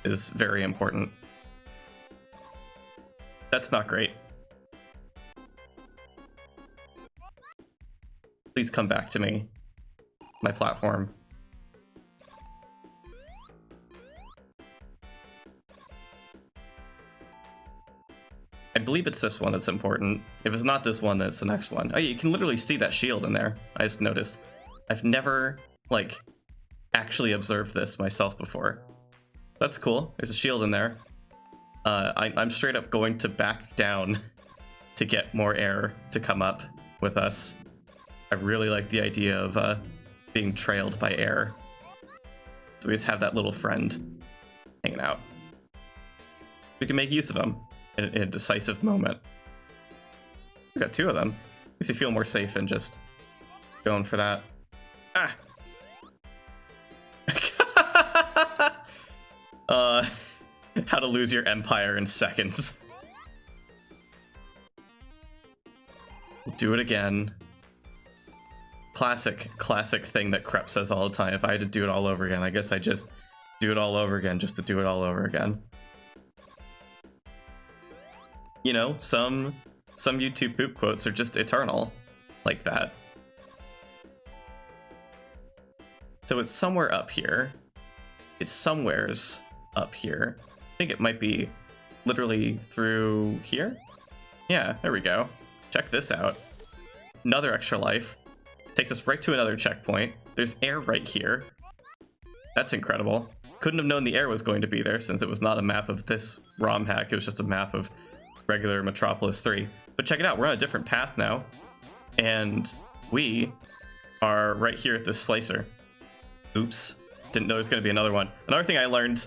is very important. That's not great. Please come back to me. My platform. I believe it's this one that's important. If it's not this one, then it's the next one. Oh, yeah, you can literally see that shield in there. I just noticed. I've never, like, actually observed this myself before. That's cool. There's a shield in there. I'm straight up going to back down to get more air to come up with us. I really like the idea of being trailed by air. So we just have that little friend hanging out. We can make use of him in a decisive moment. We got two of them. Makes you feel more safe than just going for that. Ah! How to lose your empire in seconds. We'll do it again. Classic thing that Crep says all the time. If I had to do it all over again, I guess I just do it all over again just to do it all over again. You know, some YouTube poop quotes are just eternal like that. So it's somewhere up here. It's somewheres up here. I think it might be literally through here. Yeah, there we go. Check this out. Another extra life. Takes us right to another checkpoint. There's air right here. That's incredible. Couldn't have known the air was going to be there since it was not a map of this ROM hack. It was just a map of regular Metropolis 3. But check it out, we're on a different path now. And we are right here at this slicer. Oops. Didn't know there's going to be another one. Another thing I learned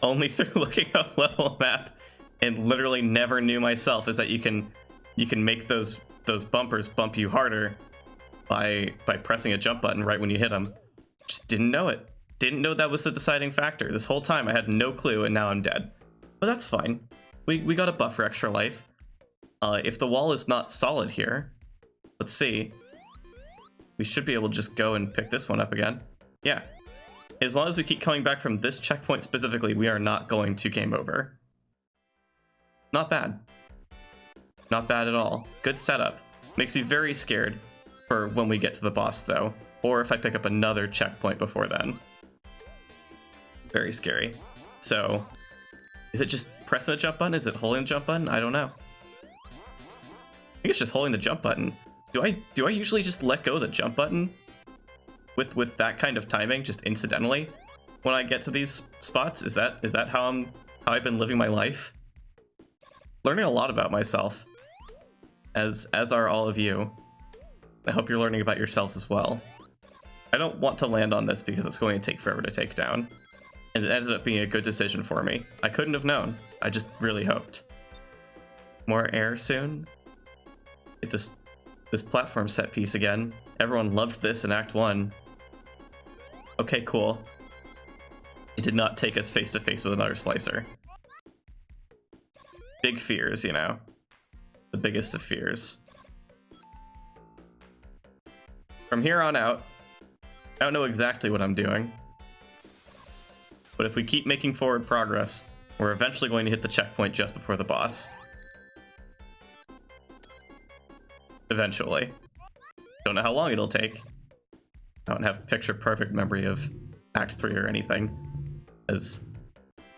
only through looking up level map and literally never knew myself is that you can make those bumpers bump you harder by pressing a jump button right when you hit them. Just didn't know it. Didn't know that was the deciding factor. This whole time I had no clue and now I'm dead. But that's fine. We got a buff for extra life. If the wall is not solid here, let's see. We should be able to just go and pick this one up again. Yeah. As long as we keep coming back from this checkpoint specifically, we are not going to game over. Not bad. Not bad at all. Good setup. Makes you very scared for when we get to the boss, though. Or if I pick up another checkpoint before then. Very scary. So, is it just pressing the jump button? Is it holding the jump button? I don't know. I think it's just holding the jump button. Do I usually just let go of the jump button with that kind of timing, just incidentally, when I get to these spots? Is that how I've been living my life? Learning a lot about myself, as are all of you. I hope you're learning about yourselves as well. I don't want to land on this because it's going to take forever to take down, and it ended up being a good decision for me. I couldn't have known. I just really hoped. More air soon. Get this platform set piece again. Everyone loved this in Act 1. Okay, cool. It did not take us face to face with another slicer. Big fears, you know. The biggest of fears. From here on out, I don't know exactly what I'm doing. But if we keep making forward progress, we're eventually going to hit the checkpoint just before the boss. Eventually. Don't know how long it'll take. I don't have picture-perfect memory of Act 3 or anything, as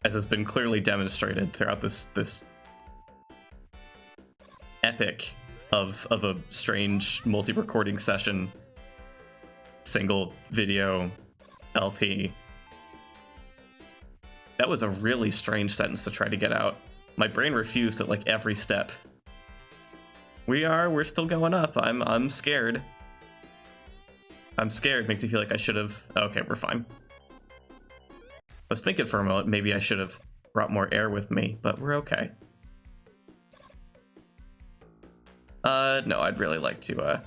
has been clearly demonstrated throughout this epic of a strange multi-recording session, single video LP. That was a really strange sentence to try to get out. My brain refused at like every step. We're still going up. I'm scared. I'm scared. Makes me feel like I should have. Okay, we're fine. I was thinking for a moment maybe I should have brought more air with me, but we're okay. No, I'd really like to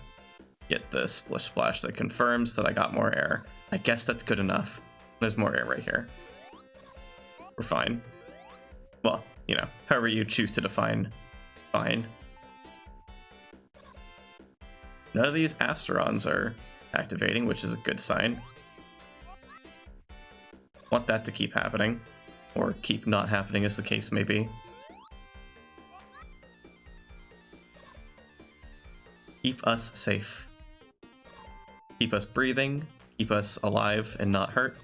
get the splish splash that confirms that I got more air. I guess that's good enough. There's more air right here. We're fine. Well, you know, however you choose to define fine. None of these Asterons are activating, which is a good sign. Want that to keep happening, or keep not happening as the case may be. keep us safe. Keep us breathing, keep us alive and not hurt.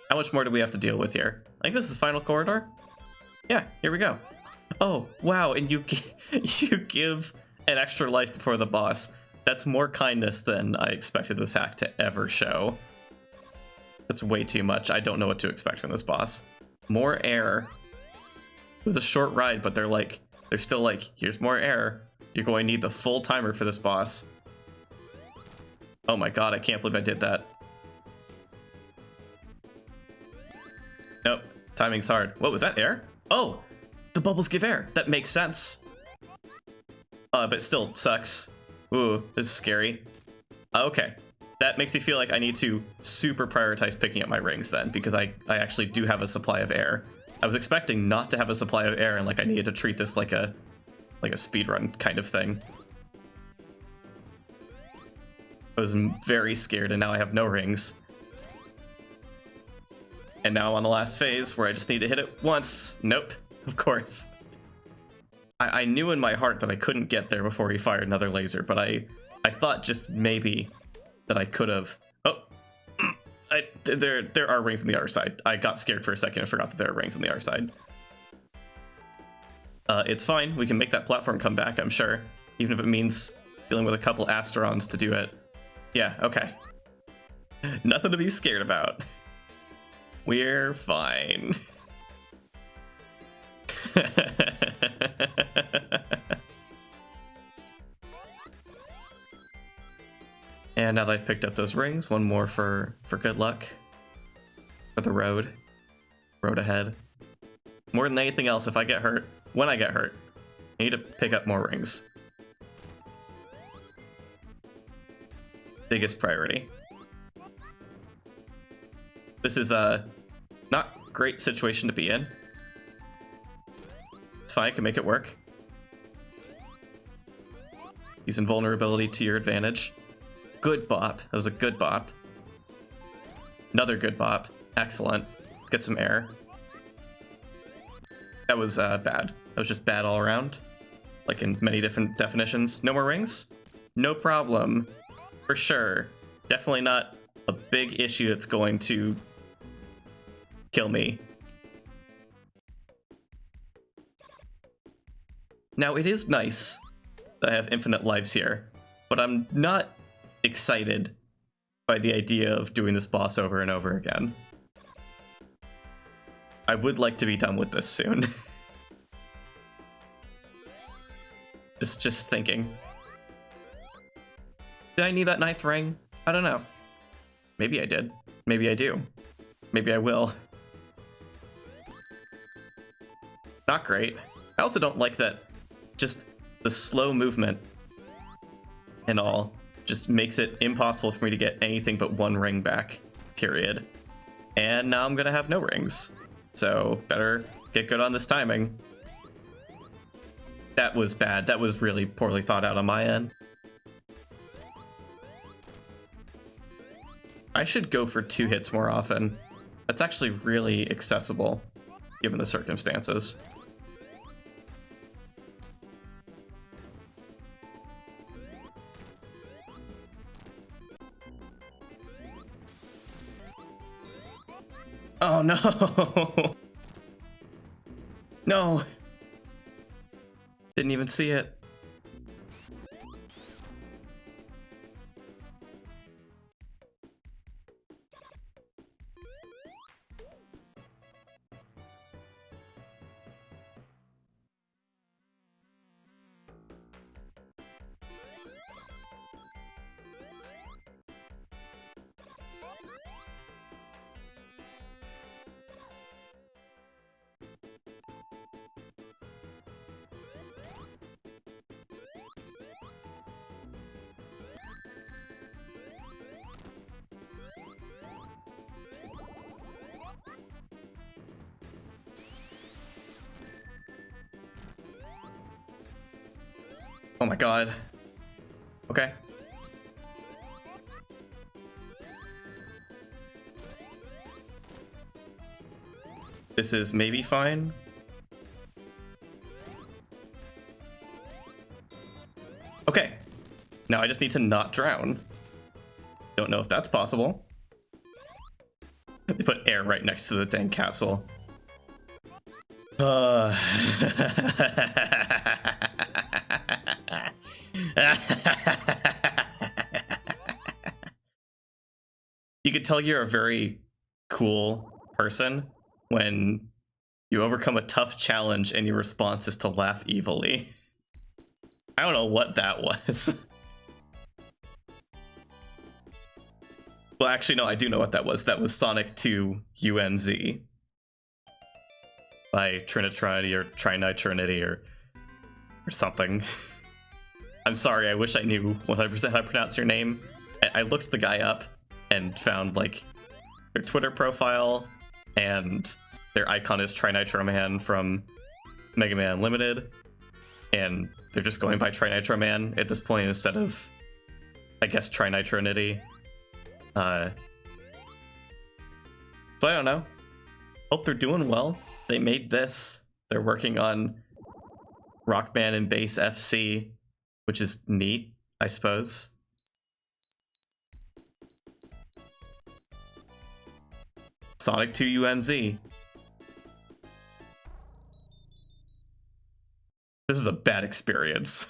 How much more do we have to deal with here? I think this is the final corridor? Yeah, here we go. Oh, wow, and you give an extra life before the boss. That's more kindness than I expected this hack to ever show. That's way too much. I don't know what to expect from this boss. More air. It was a short ride, but they're still like, here's more air. You're going to need the full timer for this boss. Oh my god, I can't believe I did that. Nope, timing's hard. What was that, air? Oh, the bubbles give air. That makes sense. But it still sucks. Ooh, this is scary. Okay, that makes me feel like I need to super prioritize picking up my rings then, because I actually do have a supply of air. I was expecting not to have a supply of air and like I needed to treat this like a speedrun kind of thing. I was very scared and now I have no rings. And now I'm on the last phase where I just need to hit it once. Nope, of course. I knew in my heart that I couldn't get there before he fired another laser, but I thought just maybe that I could have. Oh, there are rings on the other side. I got scared for a second and forgot that there are rings on the other side. It's fine. We can make that platform come back, I'm sure. Even if it means dealing with a couple Asterons to do it. Yeah, okay. Nothing to be scared about. We're fine. And now that I've picked up those rings, one more for good luck. For the road. Road ahead. More than anything else, if I get hurt, when I get hurt, I need to pick up more rings. Biggest priority. This is a not great situation to be in. It's fine, I can make it work. Use invulnerability to your advantage. Good bop. That was a good bop. Another good bop. Excellent. Let's get some air. That was bad. That was just bad all around. Like in many different definitions. No more rings? No problem. For sure. Definitely not a big issue that's going to kill me. Now, it is nice that I have infinite lives here, but I'm not excited by the idea of doing this boss over and over again. I would like to be done with this soon. just thinking. Did I need that 9th ring? I don't know. Maybe I did. Maybe I do. Maybe I will. Not great. I also don't like that just the slow movement and all just makes it impossible for me to get anything but one ring back, period. And now I'm gonna have no rings. So better get good on this timing. That was bad. That was really poorly thought out on my end. I should go for 2 hits more often. That's actually really accessible, given the circumstances. Oh no! No! Didn't even see it. Oh my god. Okay. This is maybe fine. Now I just need to not drown. Don't know if that's possible. They put air right next to the dang capsule. You could tell you're a very cool person when you overcome a tough challenge and your response is to laugh evilly. I don't know what that was. Well, actually, no, I do know what that was. That was Sonic 2 UMZ by Trinitronity or trinitronity or something. I'm sorry, I wish I knew 100% how to pronounce your name. I looked the guy up and found, like, their Twitter profile, and their icon is Trinitroman from Mega Man Unlimited, and they're just going by Trinitroman at this point instead of, I guess, trinitronity. So I don't know. Hope they're doing well. They made this. They're working on Rockman and Bass FC, which is neat, I suppose. Sonic 2 UMZ. This is a bad experience.